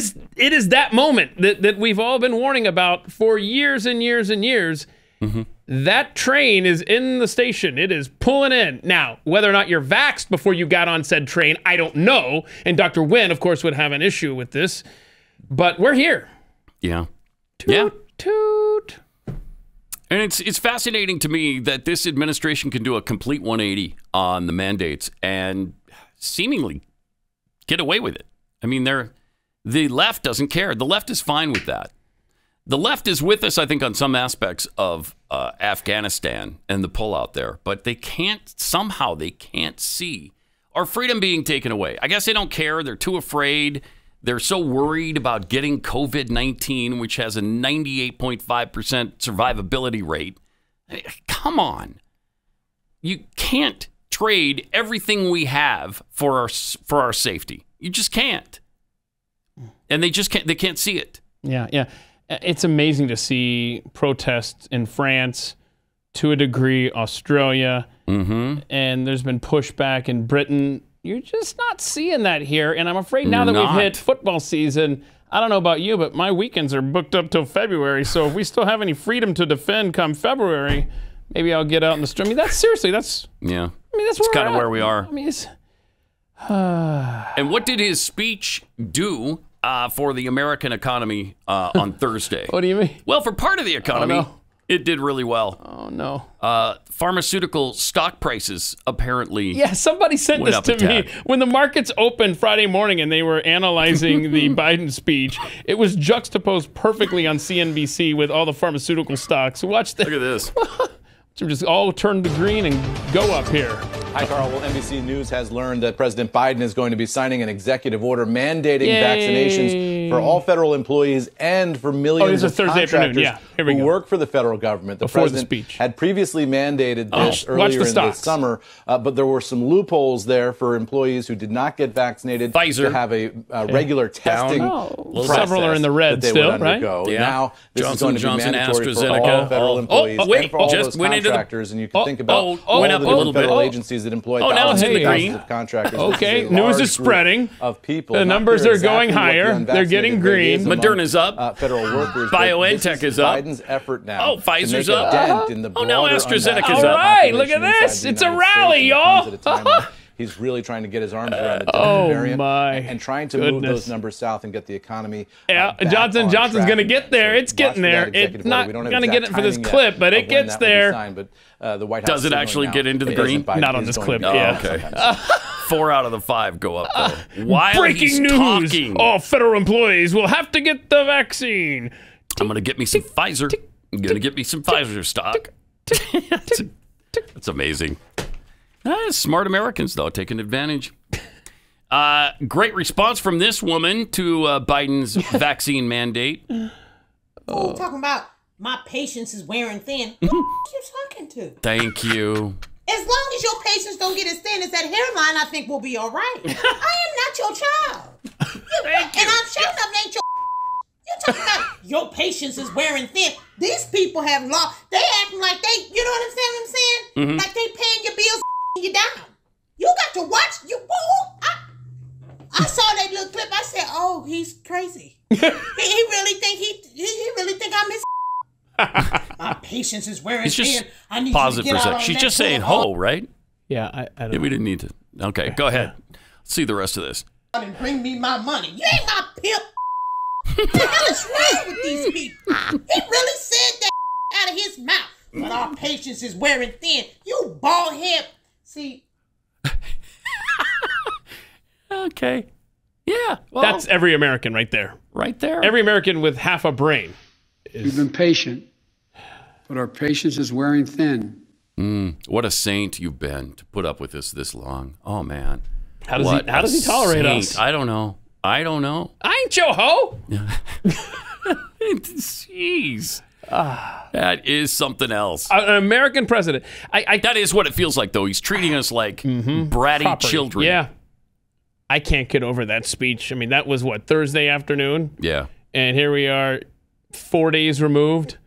is that moment that we've all been warning about for years and years and years. Mm-hmm. That train is in the station. It is pulling in. Now, whether or not you're vaxxed before you got on said train, I don't know. And Dr. Wynn, of course, would have an issue with this. But we're here. Yeah. Toot. And it's fascinating to me that this administration can do a complete 180 on the mandates and seemingly get away with it. I mean, the left doesn't care. The left is fine with that. The left is with us, I think, on some aspects of Afghanistan and the pullout there, but they can't see our freedom being taken away. I guess they don't care. They're too afraid. They're so worried about getting COVID-19, which has a 98.5% survivability rate. Come on. You can't trade everything we have for our safety. You just can't. And they can't see it. Yeah. It's amazing to see protests in France, to a degree, Australia, and there's been pushback in Britain. You're just not seeing that here, and I'm afraid now that we've hit football season, I don't know about you, but my weekends are booked up till February, so if we still have any freedom to defend come February, maybe I'll get out in the street. I mean, that's kind of where we are. I mean, it's... And what did his speech do for the American economy on Thursday? What do you mean? Well, for part of the economy, it did really well. Oh, no. Pharmaceutical stock prices apparently Yeah, somebody sent this to me. When the markets opened Friday morning and they were analyzing the Biden speech, it was juxtaposed perfectly on CNBC with all the pharmaceutical stocks. Watch this. Look at this. Just all turn to green and go up here. Hi, Carl. Well, NBC News has learned that President Biden is going to be signing an executive order mandating vaccinations for all federal employees and for millions of contractors who work for the federal government. The president had previously mandated this earlier in the summer, but there were some loopholes there for employees who did not get vaccinated to have a regular testing process. Several are in the red still, right? Yeah. Now, this is going to be mandatory for all federal employees and for all those contractors, and you can think about all the different federal agencies that employ thousands of contractors. Okay, news is spreading. Of people. The numbers are going higher. They're getting green. Moderna's up. Federal workers. BioNTech is up. Biden's effort now. Oh, Pfizer's up. Now AstraZeneca's up. All right, look at this. It's a rally, y'all. He's really trying to get his arms around the Delta variant and trying to move those numbers south and get the economy. Johnson Johnson's going to get there. It's getting there. It's not going to get it for this clip, but it gets there. The White House does it actually get into the green? Not on this clip. Okay. 4 out of the 5 go up, though. While breaking news. All federal employees will have to get the vaccine. I'm going to get me some Pfizer. I'm going to get me some Pfizer stock. That's amazing. Smart Americans, though, taking advantage. Great response from this woman to Biden's vaccine mandate. Talking about my patience is wearing thin. Who you talking to? Thank you. As long as your patience don't get as thin as that hairline, I think we'll be all right. I am not your child. And I'm showing up ain't your. You're talking about your patience is wearing thin. These people have law. They acting like they, you know what I'm saying? Like they paying your bills you down. You got to watch you. I saw that little clip. I said, "Oh, he's crazy. he really think he really think I'm his." My patience is wearing thin. I need pause you to it get for a out sec. She's on just that saying pool. "ho," right? Yeah, I don't we didn't need to. Okay, go ahead. Let's see the rest of this. And bring me my money. You ain't my pimp. What the hell is wrong with these people? He really said that out of his mouth. But our patience is wearing thin. You bald head. See. Okay. Yeah. Well, that's every American right there. Right there. Every American with half a brain. We've been patient, but our patience is wearing thin. What a saint you've been to put up with this long. Oh, man. How does he tolerate us? I don't know. I ain't your hoe. Jeez. That is something else. An American president. That is what it feels like, though. He's treating us like bratty children. Yeah. I can't get over that speech. I mean, that was, Thursday afternoon? Yeah. And here we are 4 days removed.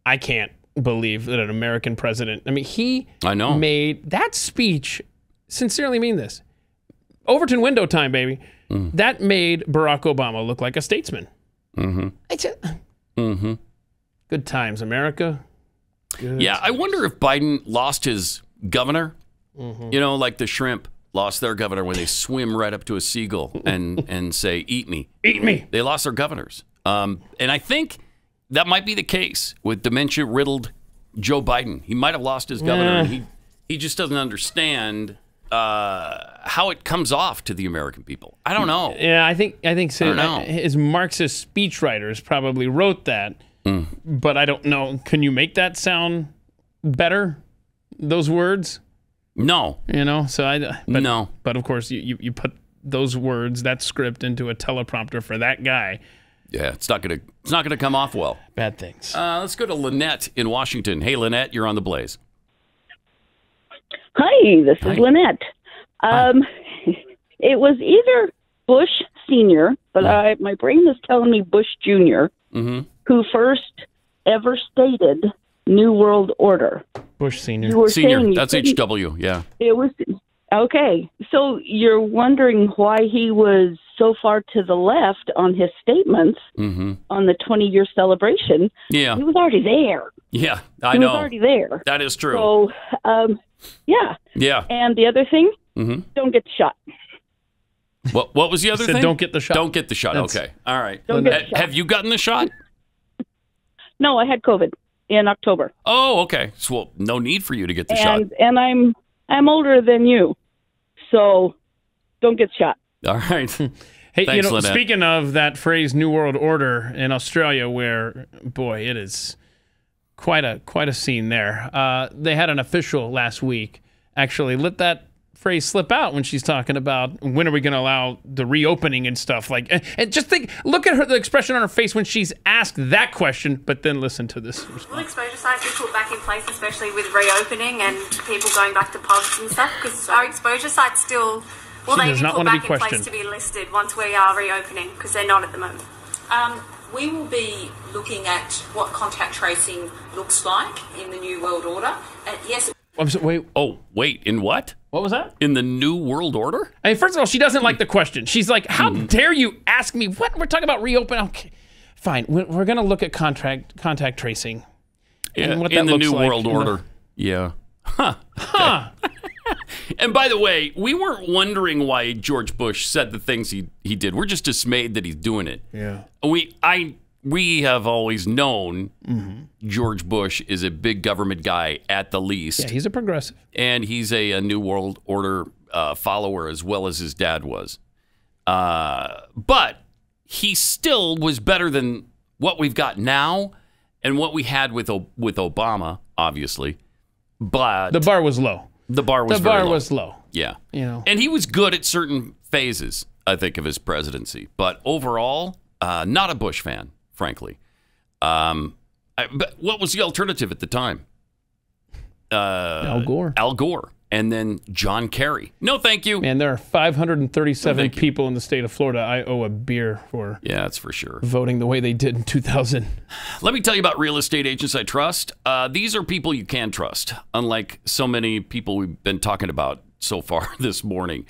I can't believe that an American president, I know. made that speech, sincerely mean this, Overton window time, baby. That made Barack Obama look like a statesman. Good times, America. Good times. I wonder if Biden lost his governor. Like the shrimp lost their governor when they swim right up to a seagull and say, eat me. Eat me. They lost their governors. And I think that might be the case with dementia-riddled Joe Biden. He might have lost his governor, and he just doesn't understand how it comes off to the American people. I don't know. Yeah, I think so. I don't know. His Marxist speechwriters probably wrote that, but I don't know. Can you make that sound better? Those words? No. No. But of course, you put those words, that script, into a teleprompter for that guy. Yeah, it's not gonna come off well. Bad things. Let's go to Lynette in Washington. Hey, Lynette, you're on the Blaze. Hi, this is Lynette. It was either Bush Sr., but my brain is telling me Bush Jr., who first ever stated New World Order. Bush Sr. You were Senior, that's HW, yeah. It was, okay. So you're wondering why he was so far to the left on his statements on the 20-year celebration. Yeah. He was already there. Yeah, I know. He know. was already there. That is true. So, yeah. Yeah. And the other thing, don't get shot. What was the other thing? Don't get the shot. Don't get the shot. Okay. All right. Don't get the shot. Have you gotten the shot? No, I had COVID in October. Oh, okay. So no need for you to get the shot. And I'm older than you, so don't get shot. All right. Hey, Thanks, Lynette. Speaking of that phrase "New World Order" in Australia, where boy, it is quite a scene there. They had an official last week actually let that phrase slip out when she's talking about when are we going to allow the reopening and stuff like. And just look at the expression on her face when she's asked that question. But then listen to this response. Will exposure sites be put back in place, especially with reopening and people going back to pubs and stuff? Because our exposure sites still. Will they be put back in place to be listed once we are reopening? Because they're not at the moment. We will be looking at what contact tracing looks like in the New World Order. Yes. Wait. In what? What was that? In the New World Order? I mean, first of all, she doesn't like the question. She's like, how dare you ask me what? We're talking about reopen. Okay, fine. We're going to look at contact tracing. And what that looks like. In the New World Order. Yeah. Huh. And by the way, we weren't wondering why George Bush said the things he did. We're just dismayed that he's doing it. Yeah. We have always known George Bush is a big government guy at the least. Yeah, he's a progressive. And he's a New World Order follower as well as his dad was. But he still was better than what we've got now and what we had with Obama, obviously. But the bar was low. The bar was low. Yeah. And he was good at certain phases, I think, of his presidency. But overall, not a Bush fan, frankly. But what was the alternative at the time? Al Gore. Al Gore. And then John Kerry. No, thank you. Man, there are 537 people in the state of Florida I owe a beer for. Yeah, that's for sure. Voting the way they did in 2000. Let me tell you about real estate agents I trust. These are people you can trust, unlike so many people we've been talking about so far this morning.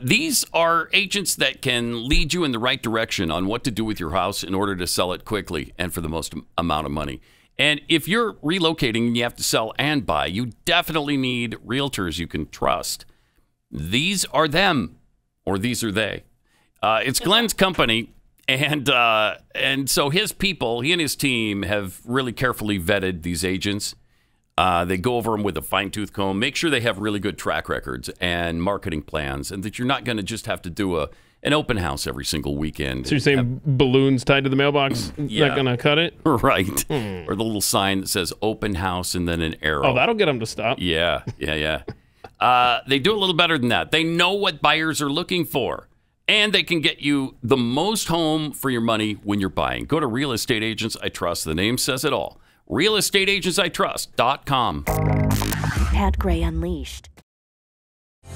These are agents that can lead you in the right direction on what to do with your house in order to sell it quickly and for the most amount of money. And if you're relocating and you have to sell and buy, you definitely need realtors you can trust. These are them, or these are they. It's Glenn's company, and so his people, he and his team have really carefully vetted these agents. They go over them with a fine-tooth comb, make sure they have really good track records and marketing plans, and that you're not going to just have to do an open house every single weekend. So you're saying balloons tied to the mailbox not going to cut it? Right. Or the little sign that says open house and then an arrow. Oh, that'll get them to stop. Yeah. They do a little better than that. They know what buyers are looking for, and they can get you the most home for your money when you're buying. Go to Real Estate Agents I Trust. The name says it all. realestateagentsitrust.com. Pat Gray Unleashed.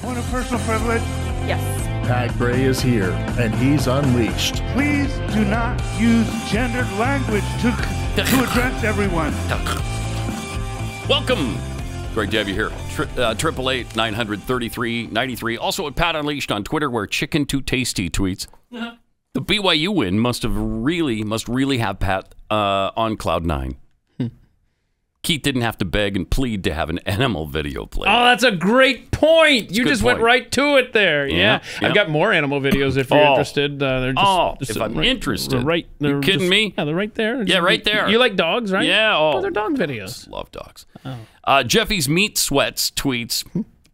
Want a personal privilege? Yes. Pat Gray is here, and he's unleashed. Please do not use gendered language to address everyone. Welcome. Great to have you here. 888-933-93. Also at Pat Unleashed on Twitter, where Chicken Too Tasty tweets. The BYU win must really have Pat on cloud nine. Keith didn't have to beg and plead to have an animal video played. Oh, that's a great point. You just went right to it there. Yeah. I've got more animal videos if you're interested. They're just if I'm interested. Right, you kidding me? Yeah, they're right there. Yeah, right there. You like dogs, right? Yeah. Oh, they're dog videos. Just love dogs. Jeffy's Meat Sweats tweets,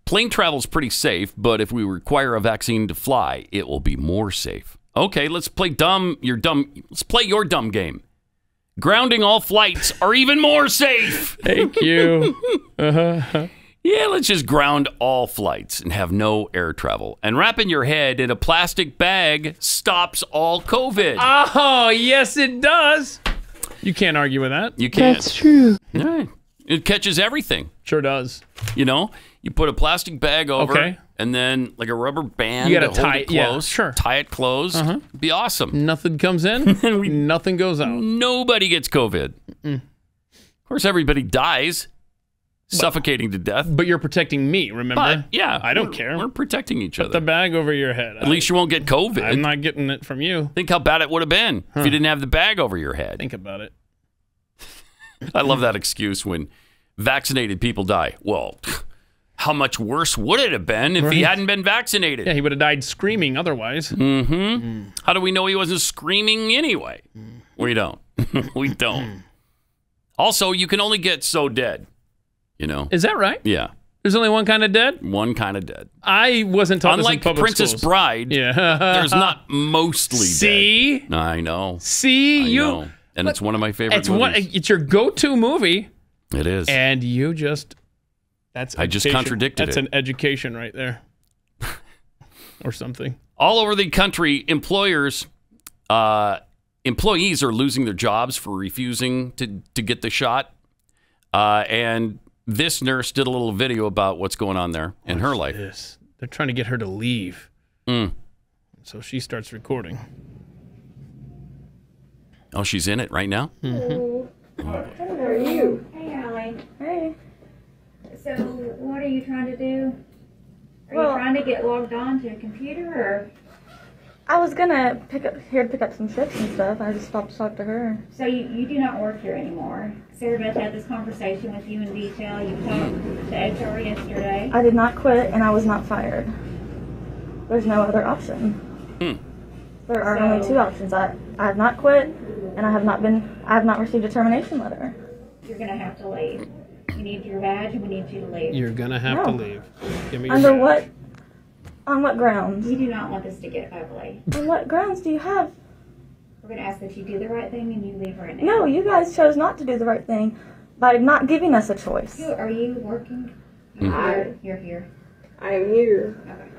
plane travel's pretty safe, but if we require a vaccine to fly, it will be more safe. Okay, let's play Let's play your dumb game. Grounding all flights are even more safe. Thank you. Yeah, let's just ground all flights and have no air travel. And wrapping your head in a plastic bag stops all COVID. Oh, yes, it does. You can't argue with that. You can't. That's true. All right. It catches everything. Sure does. You know, you put a plastic bag over, and then like a rubber band. You got to to tie it closed. Yeah, sure. Tie it closed. Be awesome. Nothing comes in, nothing goes out. Nobody gets COVID. Of course, everybody dies, suffocating to death. But you're protecting me, remember? But, yeah. I don't care. We're protecting each Put other. the bag over your head. At least you won't get COVID. I'm not getting it from you. Think how bad it would have been if you didn't have the bag over your head. Think about it. I love that excuse when vaccinated people die. Well, how much worse would it have been if he hadn't been vaccinated? Yeah, he would have died screaming otherwise. How do we know he wasn't screaming anyway? We don't. We don't. Also, you can only get so dead, you know. Is that right? Yeah. There's only one kind of dead? One kind of dead. I wasn't taught Unlike this in public Princess schools. Bride, there's not mostly See? dead. I know. See? I know. And it's one of my favorite movies. It's your go-to movie. It is. And you just... I just contradicted That's an education right there. Or something. All over the country, employees are losing their jobs for refusing to get the shot. And this nurse did a little video about what's going on there in her life. This? They're trying to get her to leave. So she starts recording. Oh, she's in it right now? How are you? Hey, Allie. Hey. So, what are you trying to do? Are you trying to get logged on to a computer, or? I was gonna pick up some shifts and stuff. I just stopped to talk to her. So you do not work here anymore. Sarah Beth had this conversation with you in detail. You talked to HR yesterday. I did not quit, and I was not fired. There's no other option. There are only two options. I have not quit, and I have not received a termination letter. You're gonna have to leave. You need your badge, and we need you to leave. You're gonna have to leave. Give me your Under badge. On what grounds? You do not want this to get ugly. On what grounds do you have? We're going to ask that you do the right thing and you leave right now. No, you guys chose not to do the right thing by not giving us a choice. Are you working? You're here. I am here. Okay.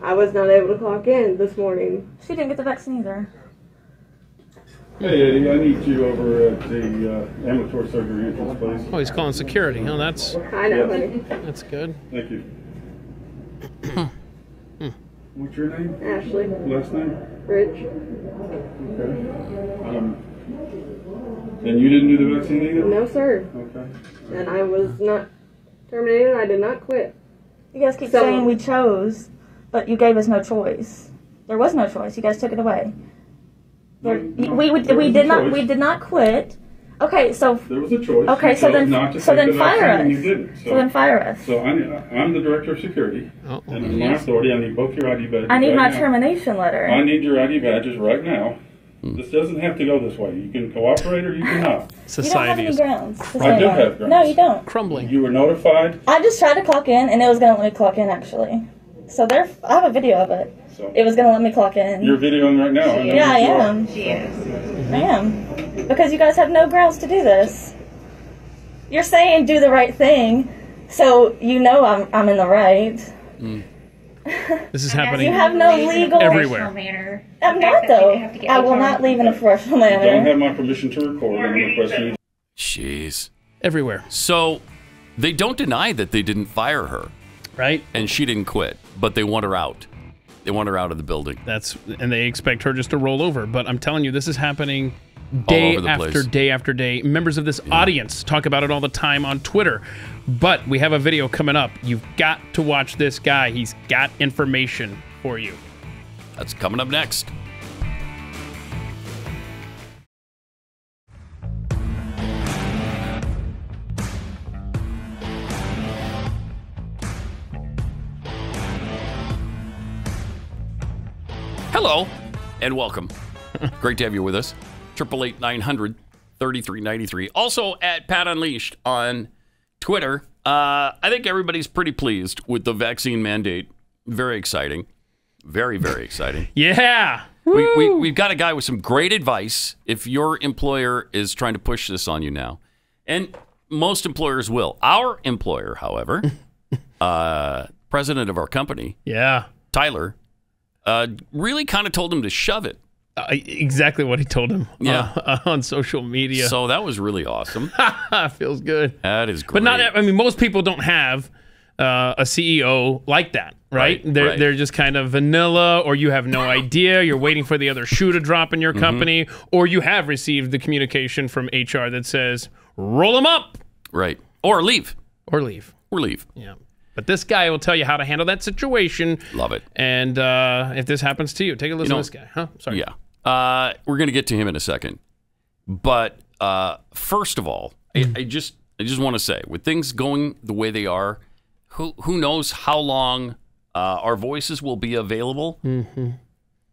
I was not able to clock in this morning. She didn't get the vaccine either. Hey, Eddie, I need you over at the ambulatory surgery entrance, please. Oh, he's calling security. Oh, that's... I know, honey. That's good. Thank you. What's your name? Ashley. Last name? Rich. Okay. And you didn't do the vaccine either? No, sir. Okay. And I was not terminated. I did not quit. You guys keep saying we chose, but you gave us no choice. There was no choice. You guys took it away. We did not quit. Okay, so there was a choice. Okay, so then fire us. So then fire us. So I'm the director of security, and in my authority, I need both your ID badges. I need my now. termination letter. I need your ID badges right now. This doesn't have to go this way. You can cooperate or you cannot. Society you don't have any grounds. I do have grounds. No, you don't. Crumbling. You were notified. I just tried to clock in, and it was going to let me clock in, actually. So I have a video of it. So it was going to let me clock in. You're videoing right now. I am. She is. I am. Because you guys have no grounds to do this. You're saying do the right thing, So I'm in the right. This is happening. You have no legal everywhere. I'm not though. I will not leave in a professional manner. I don't have my permission to record. I'm requesting you. Jeez. Everywhere. So they don't deny that they didn't fire her. Right. And she didn't quit, but they want her out. They want her out of the building. And they expect her just to roll over. But I'm telling you, this is happening day after day after day. Members of this audience talk about it all the time on Twitter. But we have a video coming up. You've got to watch this guy. He's got information for you. That's coming up next. Hello and welcome. Great to have you with us. 888-900-3393. Also at Pat Unleashed on Twitter. I think everybody's pretty pleased with the vaccine mandate. Very exciting. Very, very exciting. Yeah. We've got a guy with some great advice if your employer is trying to push this on you now. And most employers will. Our employer, however, president of our company, Tyler, really kind of told him to shove it. Exactly what he told him on social media. So that was really awesome. Feels good. That is great. But most people don't have a CEO like that, right? They're just kind of vanilla, or you have no idea. You're waiting for the other shoe to drop in your company, or you have received the communication from HR that says, roll them up. Right. Or leave. Yeah. But this guy will tell you how to handle that situation. Love it. And if this happens to you, take a listen to this guy. Sorry. Yeah. We're going to get to him in a second. But first of all, I just want to say, with things going the way they are, who knows how long our voices will be available.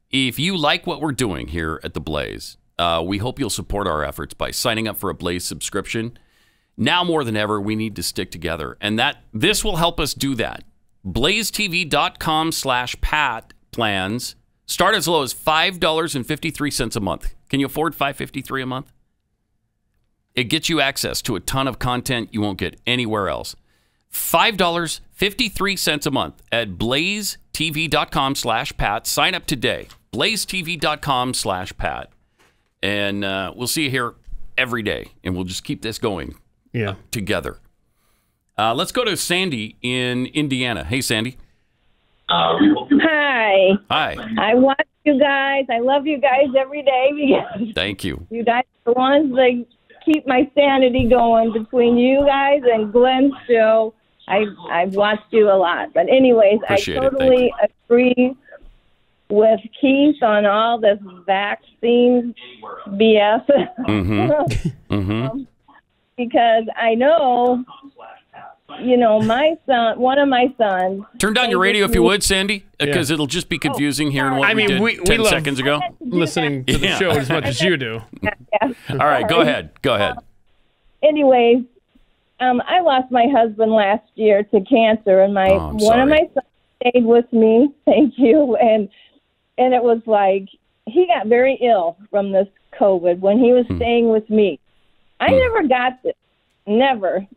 If you like what we're doing here at The Blaze, we hope you'll support our efforts by signing up for a Blaze subscription. Now more than ever, we need to stick together. And this will help us do that. BlazeTV.com/Pat plans start as low as $5.53 a month. Can you afford $5.53 a month? It gets you access to a ton of content you won't get anywhere else. $5.53 a month at BlazeTV.com/Pat. Sign up today. BlazeTV.com/Pat. And we'll see you here every day. And we'll just keep this going. Together. Let's go to Sandy in Indiana. Hey, Sandy. Hi. I watch you guys. I love you guys every day because thank you. You guys are the ones that keep my sanity going between you guys and Glenn's show. I've watched you a lot. But anyways, Appreciate I totally agree with Keith on all this vaccine BS. Because I know, my son, one of my sons. Turn down your radio if you would, Sandy, because it'll just be confusing hearing what we did 10 seconds ago. Listening to the show as much as you do. All right, go ahead. Anyways, I lost my husband last year to cancer, and one of my sons stayed with me. Thank you. And it was like he got very ill from this COVID when he was staying with me. I never got this. Never.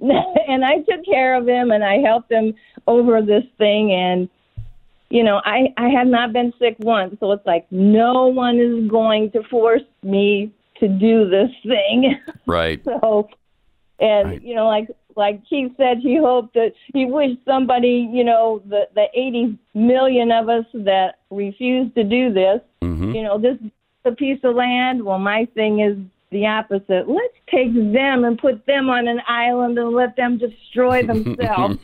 And I took care of him and I helped him over this thing. And, I have not been sick once. So it's like no one is going to force me to do this thing. Right. So, and, like Keith said, he hoped that he wished somebody, the 80 million of us that refuse to do this, this is a piece of land. Well, my thing is the opposite. Let's take them and put them on an island and let them destroy themselves.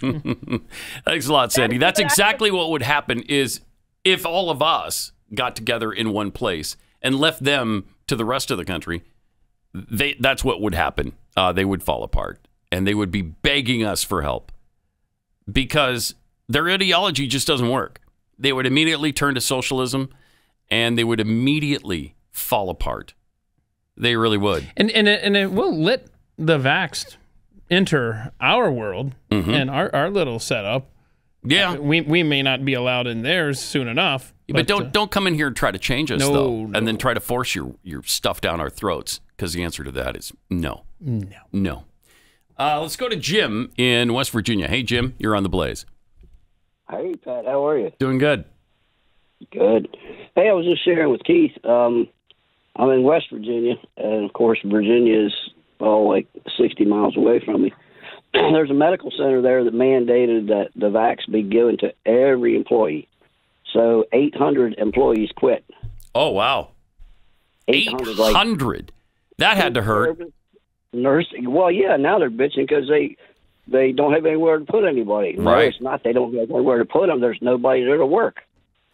Thanks a lot, Sandy. That's exactly what would happen is if all of us got together in one place and left them to the rest of the country, that's what would happen. They would fall apart and they would be begging us for help because their ideology just doesn't work. They would immediately turn to socialism and they would immediately fall apart. They really would. And it will let the vaxxed enter our world and our little setup. Yeah. We may not be allowed in theirs soon enough. But don't come in here and try to change us, though, and then try to force your stuff down our throats, because the answer to that is no. No. Let's go to Jim in West Virginia. Hey, Jim, you're on the Blaze. Hey, Pat, how are you? Doing good. Good. Hey, I was just sharing with Keith. I'm in West Virginia, and of course, Virginia is like 60 miles away from me. There's a medical center there that mandated that the vax be given to every employee. So 800 employees quit. Oh, wow. 800? That had to hurt. Nursing. Well, yeah, now they're bitching because they don't have anywhere to put anybody. Right. No, it's not they don't have anywhere to put them. There's nobody there to work.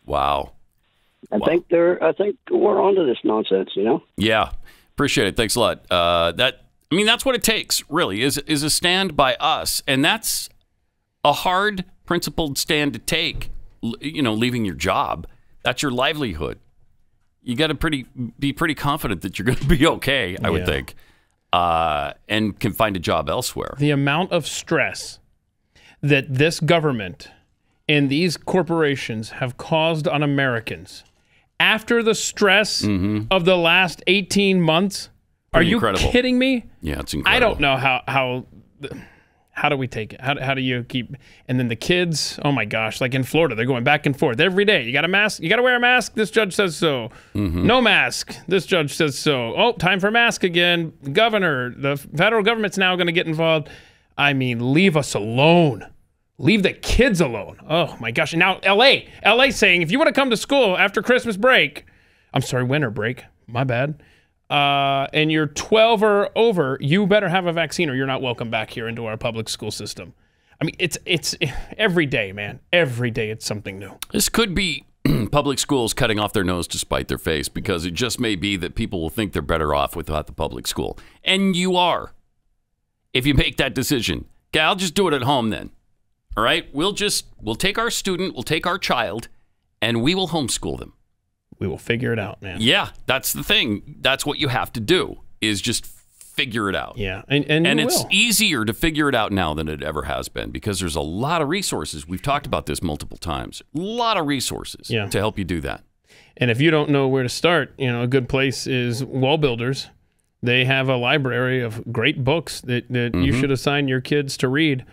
Wow. I think we're onto this nonsense, you know? Yeah. Appreciate it. Thanks a lot. That's what it takes, really, is a stand by us. And that's a hard, principled stand to take, leaving your job. That's your livelihood. You got to be pretty confident that you're going to be okay, I would think, and can find a job elsewhere. The amount of stress that this government and these corporations have caused on Americans after the stress of the last 18 months. Pretty incredible. Kidding me? Yeah, it's incredible. I don't know how do we take it? How do you keep? And then the kids, oh my gosh, like in Florida, they're going back and forth every day. You got a mask? You got to wear a mask? This judge says so. No mask. This judge says so. Oh, time for mask again. Governor, the federal government's now going to get involved. I mean, leave us alone. Leave the kids alone. Oh my gosh. And now LA saying, if you want to come to school after Christmas break, I'm sorry, winter break, my bad. And you're 12 or over, you better have a vaccine or you're not welcome back here into our public school system. I mean, it's every day, man. Every day it's something new. This could be public schools cutting off their nose to spite their face, because it just may be that people will think they're better off without the public school. And you are. If you make that decision. Okay, I'll just do it at home then. All right? We'll take our student, we'll take our child, and we will homeschool them. We will figure it out, man. Yeah, that's the thing. That's what you have to do, is just figure it out. Yeah, and it's easier to figure it out now than it ever has been, because there's a lot of resources. We've talked about this multiple times. A lot of resources to help you do that. And if you don't know where to start, a good place is Wall Builders. They have a library of great books that you should assign your kids to read.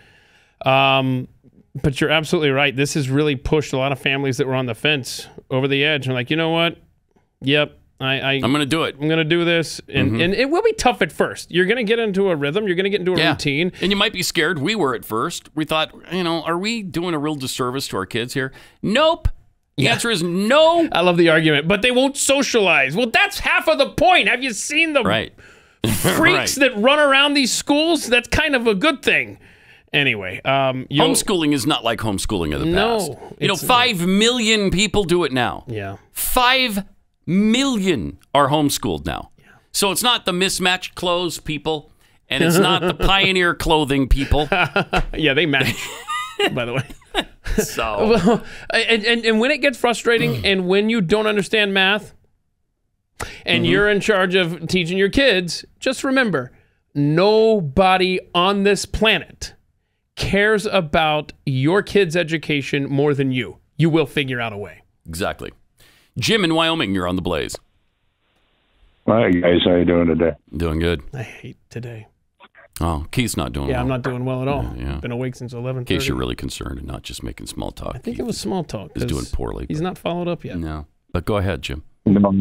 But you're absolutely right. This has really pushed a lot of families that were on the fence over the edge. And like, you know what? Yep, I'm going to do it. I'm going to do this. And it will be tough at first. You're going to get into a rhythm. You're going to get into a routine. And you might be scared. We were at first. We thought, are we doing a real disservice to our kids here? Nope. The answer is no. I love the argument. But they won't socialize. Well, that's half of the point. Have you seen the freaks that run around these schools? That's kind of a good thing. Anyway, homeschooling is not like homeschooling of the past. 5 million people do it now. Yeah. 5 million are homeschooled now. Yeah. So it's not the mismatched clothes people, and it's not the Pioneer clothing people. Yeah, they match, by the way. So, and when it gets frustrating and when you don't understand math and you're in charge of teaching your kids, just remember, nobody on this planet cares about your kid's education more than you. You will figure out a way. Exactly. Jim in Wyoming, you're on the Blaze. Hi, guys. How you doing today? Doing good. I hate today. Oh, Keith's not doing well. Yeah, I'm not doing well at all. Yeah. Been awake since 11:30. In case you're really concerned and not just making small talk. I think it was small talk. He's doing poorly. He's not followed up yet. No. But go ahead, Jim. No,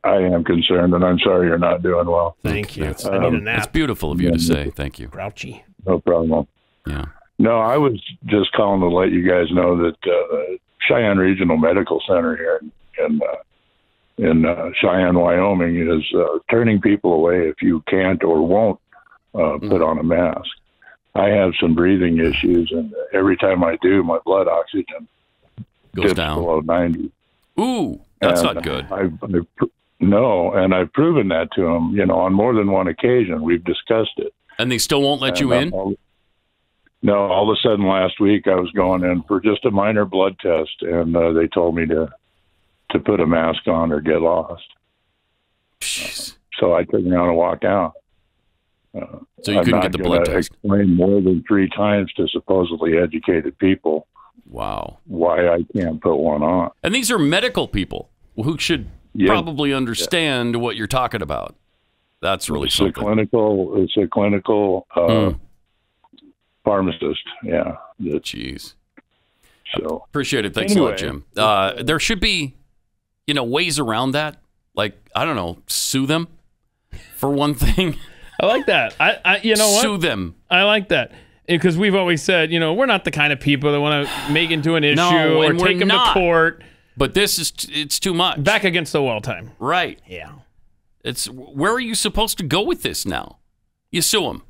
I am concerned, and I'm sorry you're not doing well. Thank you. I need a nap. It's beautiful of you to say. Thank you. Grouchy. No problem. Yeah. No, I was just calling to let you guys know that Cheyenne Regional Medical Center here in Cheyenne, Wyoming, is turning people away if you can't or won't put on a mask. I have some breathing issues, and every time I do, my blood oxygen goes down below 90. Ooh, that's not good. And I've proven that to them, on more than one occasion. We've discussed it. And they still won't let you in? No, all of a sudden last week I was going in for just a minor blood test, and they told me to put a mask on or get lost. So I turned around and walked out. So you couldn't get the blood test? Explain more than 3 times to supposedly educated people. Wow. Why I can't put one on. And these are medical people who should probably understand what you're talking about. That's really something. It's a clinical pharmacist. Yeah. Jeez. So appreciate it. Thanks a lot, Jim. There should be, ways around that. Like, I don't know, sue them for one thing. I like that. I you know what? Sue them. I like that. Because we've always said, we're not the kind of people that want to make into an issue or take them to court. But it's too much. Back against the wall time. Right. Yeah. Where are you supposed to go with this now? You sue them.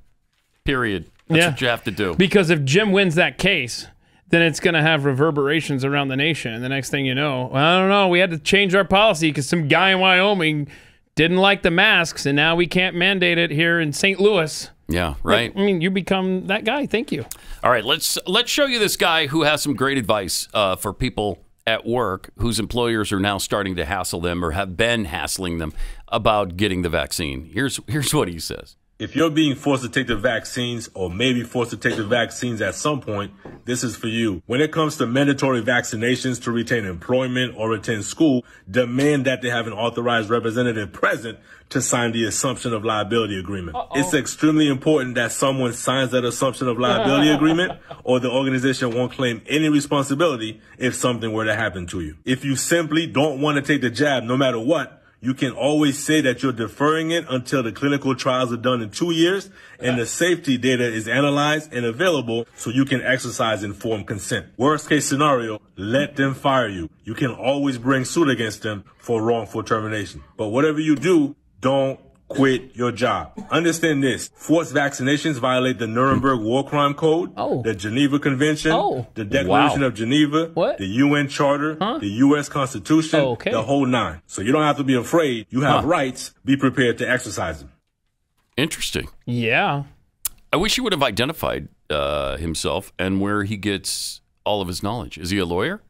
Period. That's what you have to do. Because if Jim wins that case, then it's going to have reverberations around the nation. And the next thing you know, I don't know, we had to change our policy because some guy in Wyoming didn't like the masks, and now we can't mandate it here in St. Louis. Yeah, right. You become that guy. Thank you. All right, let's show you this guy who has some great advice for people at work whose employers are now starting to hassle them or have been hassling them about getting the vaccine. Here's what he says. If you're being forced to take the vaccines or maybe forced to take the vaccines at some point, this is for you. When it comes to mandatory vaccinations to retain employment or attend school, demand that they have an authorized representative present to sign the assumption of liability agreement. It's extremely important that someone signs that assumption of liability agreement or the organization won't claim any responsibility if something were to happen to you. If you simply don't want to take the jab no matter what, you can always say that you're deferring it until the clinical trials are done in 2 years and the safety data is analyzed and available so you can exercise informed consent. Worst case scenario, let them fire you. You can always bring suit against them for wrongful termination. But whatever you do, don't quit your job. Understand this. Forced vaccinations violate the Nuremberg War Crime Code, the Geneva Convention, the Declaration of Geneva, the UN Charter, the U.S. Constitution, the whole nine. So you don't have to be afraid. You have rights. Be prepared to exercise them. Interesting. Yeah. I wish he would have identified himself and where he gets all of his knowledge. Is he a lawyer?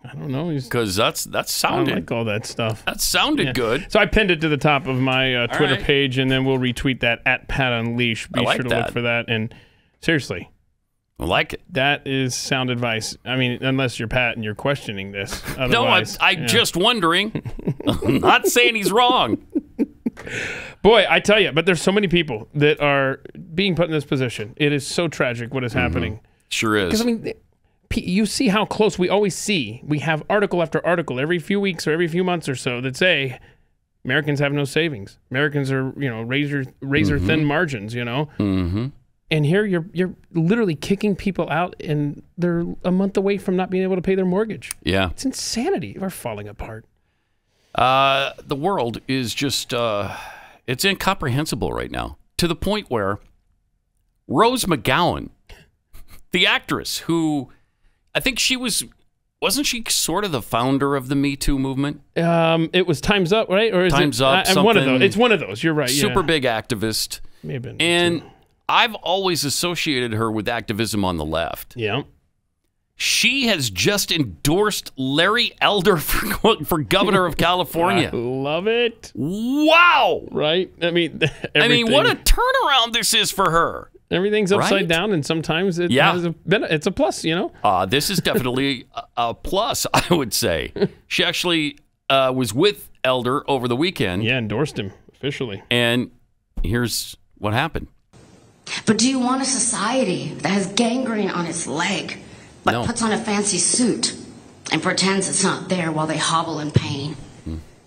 I don't know. Because that sounded... I like all that stuff. That sounded good. So I pinned it to the top of my Twitter page, and then we'll retweet that at Pat Unleash. Be sure to look for that. And seriously. I like it. That is sound advice. I mean, unless you're Pat and you're questioning this. No, I'm just wondering. I'm not saying he's wrong. Boy, I tell you, but there's so many people that are being put in this position. It is so tragic what is happening. Sure is. Because, I mean... You see how close we always see. We have article after article every few weeks or every few months or so that say Americans have no savings. Americans are, razor thin margins, And here you're literally kicking people out, and they're a month away from not being able to pay their mortgage. Yeah. It's insanity. We're falling apart. The world is just, it's incomprehensible right now, to the point where Rose McGowan, the actress who... I think wasn't she sort of the founder of the Me Too movement? It was Time's Up, right? Or is Time's Up, something. One of those. It's one of those. You're right. Super big activist. May have been. And I've always associated her with activism on the left. Yeah. She has just endorsed Larry Elder for governor of California. I love it. Wow. Right? I mean, what a turnaround this is for her. Everything's upside down, and sometimes it's a plus, This is definitely a plus, I would say. She actually was with Elder over the weekend. Yeah, endorsed him officially. And here's what happened. But do you want a society that has gangrene on its leg, but puts on a fancy suit and pretends it's not there while they hobble in pain?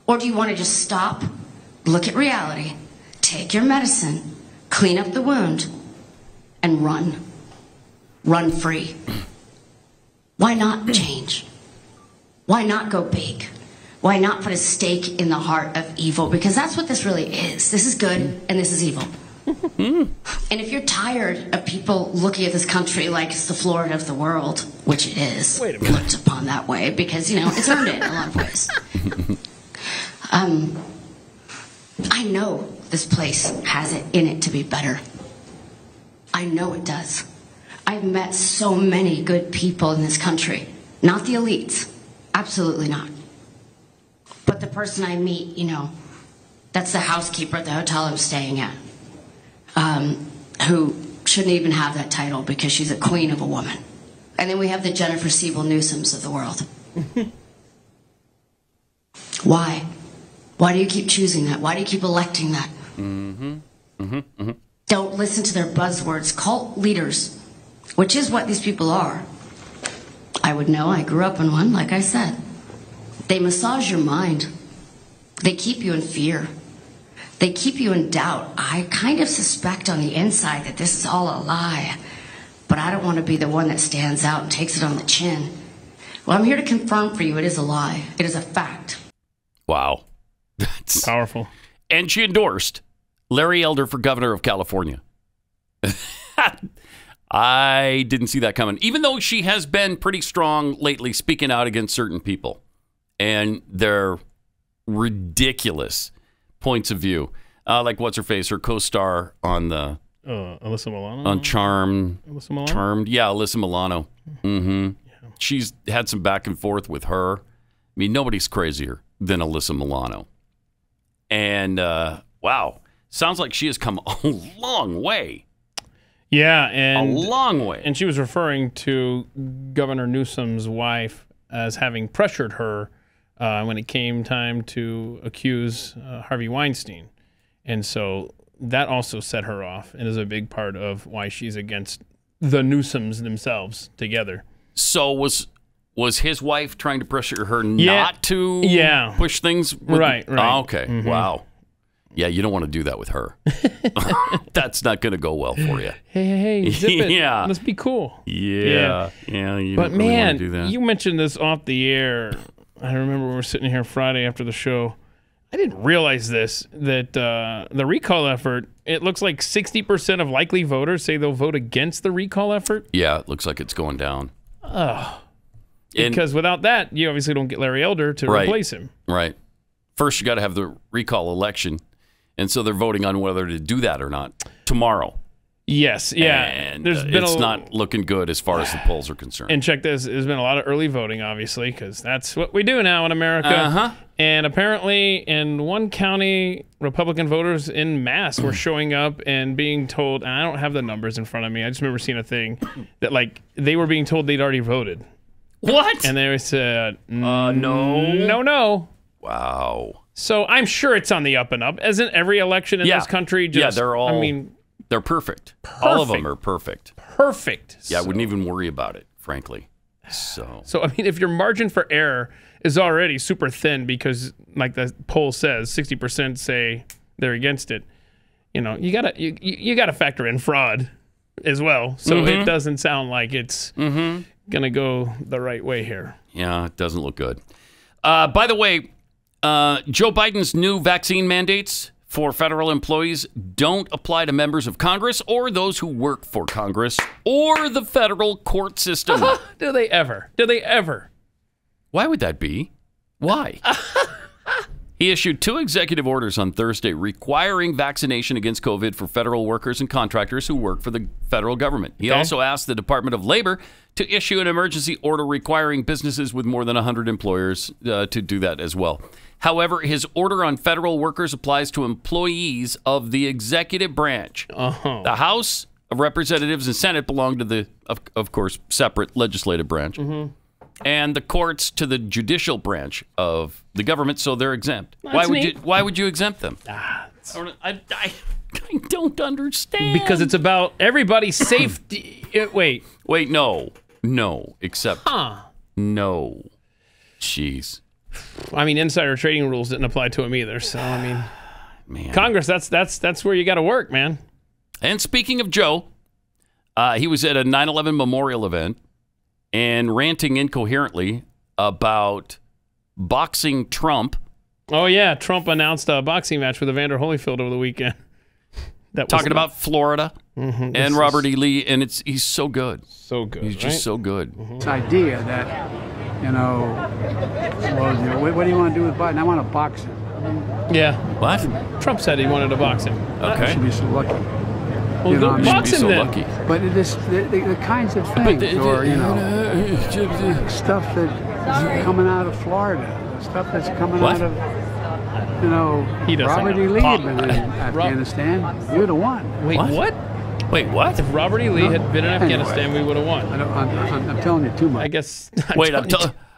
Or do you want to just stop, look at reality, take your medicine, clean up the wound, and run free? Why not change? Why not go big? Why not put a stake in the heart of evil? Because that's what this really is. This is good and this is evil. And if you're tired of people looking at this country like it's the Florida of the world, which it is, looked upon that way, because, it's earned it in a lot of ways. I know this place has it in it to be better. I know it does. I've met so many good people in this country. Not the elites. Absolutely not. But the person I meet, that's the housekeeper at the hotel I'm staying at, who shouldn't even have that title because she's a queen of a woman. And then we have the Jennifer Siebel Newsoms of the world. Why? Why do you keep choosing that? Why do you keep electing that? Don't listen to their buzzwords. Cult leaders which is what these people are. I would know. I grew up in one, like I said. They massage your mind. They keep you in fear. They keep you in doubt. I kind of suspect on the inside that this is all a lie, but I don't want to be the one that stands out and takes it on the chin. Well, I'm here to confirm for you it is a lie. It is a fact. Wow. That's powerful. And she endorsed Larry Elder for governor of California. I didn't see that coming, even though she has been pretty strong lately speaking out against certain people and their ridiculous points of view. Like what's her face, her co-star on the Alyssa Milano on Charmed. Alyssa Milano? Charmed, yeah, Alyssa Milano. Mm-hmm. Yeah. She's had some back and forth with her. I mean, nobody's crazier than Alyssa Milano. And wow, sounds like she has come a long way. Yeah, and a long way. And she was referring to Governor Newsom's wife as having pressured her when it came time to accuse Harvey Weinstein. And so that also set her off and is a big part of why she's against the Newsoms themselves together. So was his wife trying to pressure her not to push things? Right. Oh, okay. Mm-hmm. Wow. Yeah, you don't want to do that with her. That's not going to go well for you. Hey, zip it. Yeah. Let's be cool. Yeah. You but don't really man, want to do that. You mentioned this off the air. I remember we were sitting here Friday after the show. I didn't realize this, that the recall effort, it looks like 60% of likely voters say they'll vote against the recall effort. Yeah, it looks like it's going down. Because without that, you obviously don't get Larry Elder to replace him. Right. First, you got to have the recall election. And so they're voting on whether to do that or not tomorrow. Yes, yeah. And it's not looking good as far as the polls are concerned. And check this, there's been a lot of early voting, obviously, because that's what we do now in America. Uh-huh. And apparently in one county, Republican voters en masse were showing up and being told, and I don't have the numbers in front of me, I just remember seeing a thing, that like they were being told they'd already voted. What? And they said, no. No. Wow. So I'm sure it's on the up and up. Isn't every election in this country just, they're all, they're perfect. All of them are perfect. Perfect. Yeah, I wouldn't even worry about it, frankly. So I mean, if your margin for error is already super thin because, like the poll says, 60% say they're against it, you gotta factor in fraud as well. So it doesn't sound like it's gonna go the right way here. Yeah, it doesn't look good. By the way, Joe Biden's new vaccine mandates for federal employees don't apply to members of Congress or those who work for Congress or the federal court system. Do they ever? Why would that be? Why? He issued 2 executive orders on Thursday requiring vaccination against COVID for federal workers and contractors who work for the federal government. He also asked the Department of Labor to issue an emergency order requiring businesses with more than 100 employers to do that as well. However, his order on federal workers applies to employees of the executive branch. The House of Representatives and Senate belong to the, of course, separate legislative branch. And the courts to the judicial branch of the government, so they're exempt. Why would you exempt them? I don't understand. Because it's about everybody's safety. Wait, no, except no. Jeez. I mean, insider trading rules didn't apply to him either. So I mean, man. Congress, that's where you got to work, man. And speaking of Joe, he was at a 9/11 memorial event and ranting incoherently about boxing Trump. Oh, yeah. Trump announced a boxing match with Evander Holyfield over the weekend. Talking about Florida and Robert E. Lee, and he's so good. So good. He's just so good. This idea that, what do you want to do with Biden? I want to box him. Yeah. What? Trump said he wanted to box him. Okay. I should be so lucky. Well, box him then. Lucky. But it is the kinds of things, stuff that's coming out of Florida, stuff that's coming out of, Robert E. Lee had been in Afghanistan, we would have won. Wait, what? Wait, what? If Robert E. Lee had been in Afghanistan, we would have won. I'm telling you too much. I guess.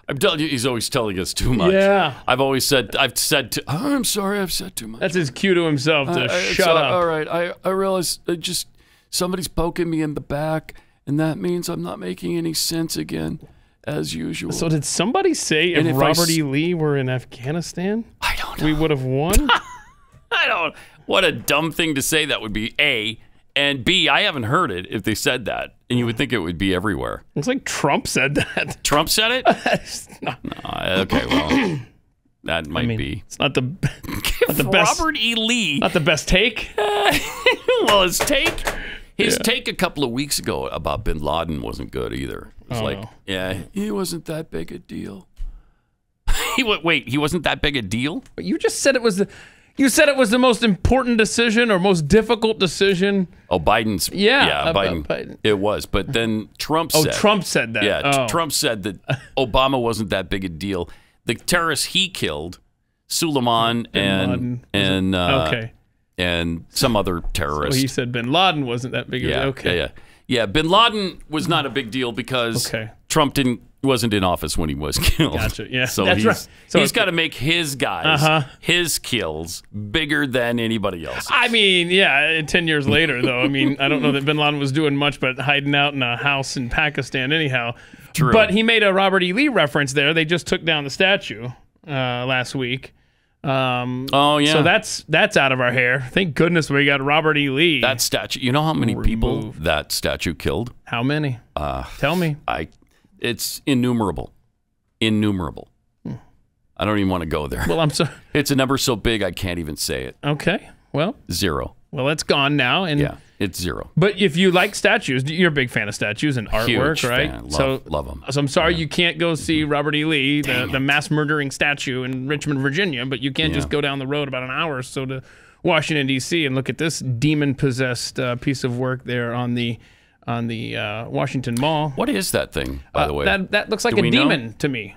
I'm telling you, he's always telling us too much. Yeah. I've said I'm sorry, I've said too much. That's his cue to himself to shut up. All right, I realize somebody's poking me in the back, and that means I'm not making any sense again, as usual. So did somebody say if Robert E. Lee were in Afghanistan, I don't know, we would have won? I don't. What a dumb thing to say that would be, A. And B, I haven't heard it if they said that. And you would think it would be everywhere. It's like Trump said that. Trump said it? No, okay, well, that might be. It's not the best. Robert E. Lee. Not the best take. Well, his take a couple of weeks ago about bin Laden wasn't good either. It's he wasn't that big a deal. Wait, he wasn't that big a deal? But you just said it was the most important decision or most difficult decision. Oh, Biden's. Yeah, Biden. It was. But then Trump said. Oh, Trump said that. Yeah, Trump said that Obama wasn't that big a deal. The terrorists he killed, Suleiman and some other terrorist. So he said bin Laden wasn't that big a deal. Okay. Yeah, bin Laden was not a big deal because Trump wasn't in office when he was killed. Gotcha. Yeah, so that's right. So he's got to make his guys, his kills, bigger than anybody else. I mean, 10 years later, though. I mean, I don't know that bin Laden was doing much but hiding out in a house in Pakistan anyhow. True. But he made a Robert E. Lee reference there. They just took down the statue last week. So that's out of our hair. Thank goodness we got Robert E. Lee. That statue. You know how many people that statue killed? How many? Tell me. It's innumerable. I don't even want to go there. Well, I'm sorry. It's a number so big I can't even say it. Okay. Well. 0. Well, it's gone now. And yeah, it's 0. But if you like statues, you're a big fan of statues and artwork, Huge right? Fan. Love them. So I'm sorry you can't go see Robert E. Lee, the mass murdering statue in Richmond, Virginia, but you can't just go down the road about an hour or so to Washington, D.C. and look at this demon-possessed piece of work there on the Washington Mall. What is that thing, by the way? That looks like a demon to me.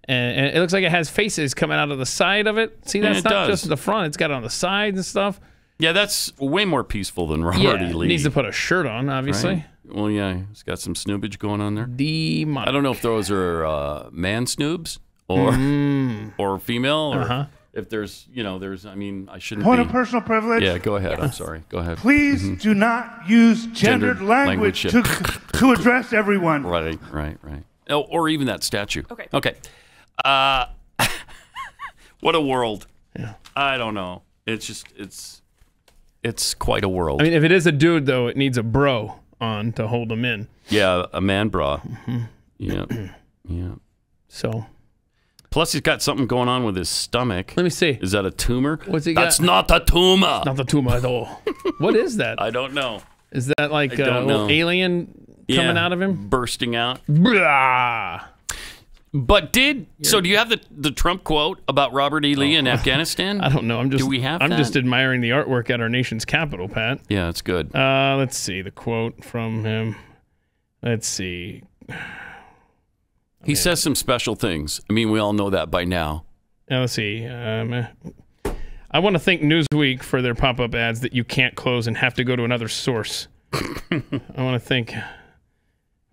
And it looks like it has faces coming out of the side of it. See, that's not just the front. It's got it on the sides and stuff. Yeah, that's way more peaceful than Robert E. Lee. Needs to put a shirt on, obviously. Right? Well, yeah, he's got some snoobage going on there. Demonic. I don't know if those are man snoobs or female or if there's, I mean, I shouldn't Point of personal privilege. Yeah, go ahead. I'm sorry. Go ahead. Please do not use gendered language to address everyone. Right. Oh, or even that statue. Okay. What a world. Yeah. I don't know. It's quite a world. I mean, if it is a dude, though, it needs a bro on to hold him in. Yeah, a man bra. Yeah. So. Plus, he's got something going on with his stomach. Let me see. Is that a tumor? What's he got? That's not a tumor. It's not a tumor at all. What is that? I don't know. Is that like a little alien coming out of him? Bursting out. Blah. But so do you have the Trump quote about Robert E. Lee in Afghanistan? I don't know. Do we have I'm that? just admiring the artwork at our nation's capital, Pat. Yeah, it's good. Let's see the quote from him. Let's see. He says some special things. I mean, we all know that by now. Let's see. I want to thank Newsweek for their pop-up ads that you can't close and have to go to another source. I want to thank...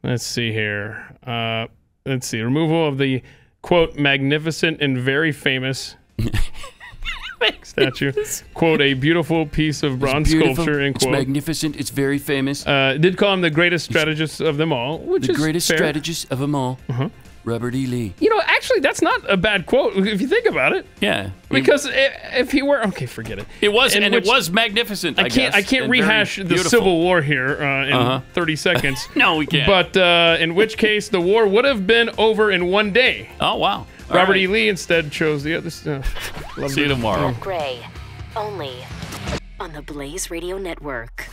Let's see here. Let's see. Removal of the, quote, magnificent and very famous statue. Quote, a beautiful piece of bronze sculpture, end quote. It's magnificent. It's very famous. Did call him the greatest strategist of them all, which is the greatest fair. strategist of them all. Robert E. Lee. Actually, that's not a bad quote if you think about it. Yeah. Because if he were... Okay, forget it. It was, and it was magnificent, I guess. I can't rehash the Civil War here in 30 seconds. No, we can't. But in which case, the war would have been over in one day. Oh, wow. Robert E. Lee instead chose the other... See you tomorrow. Gray, only on the Blaze Radio Network.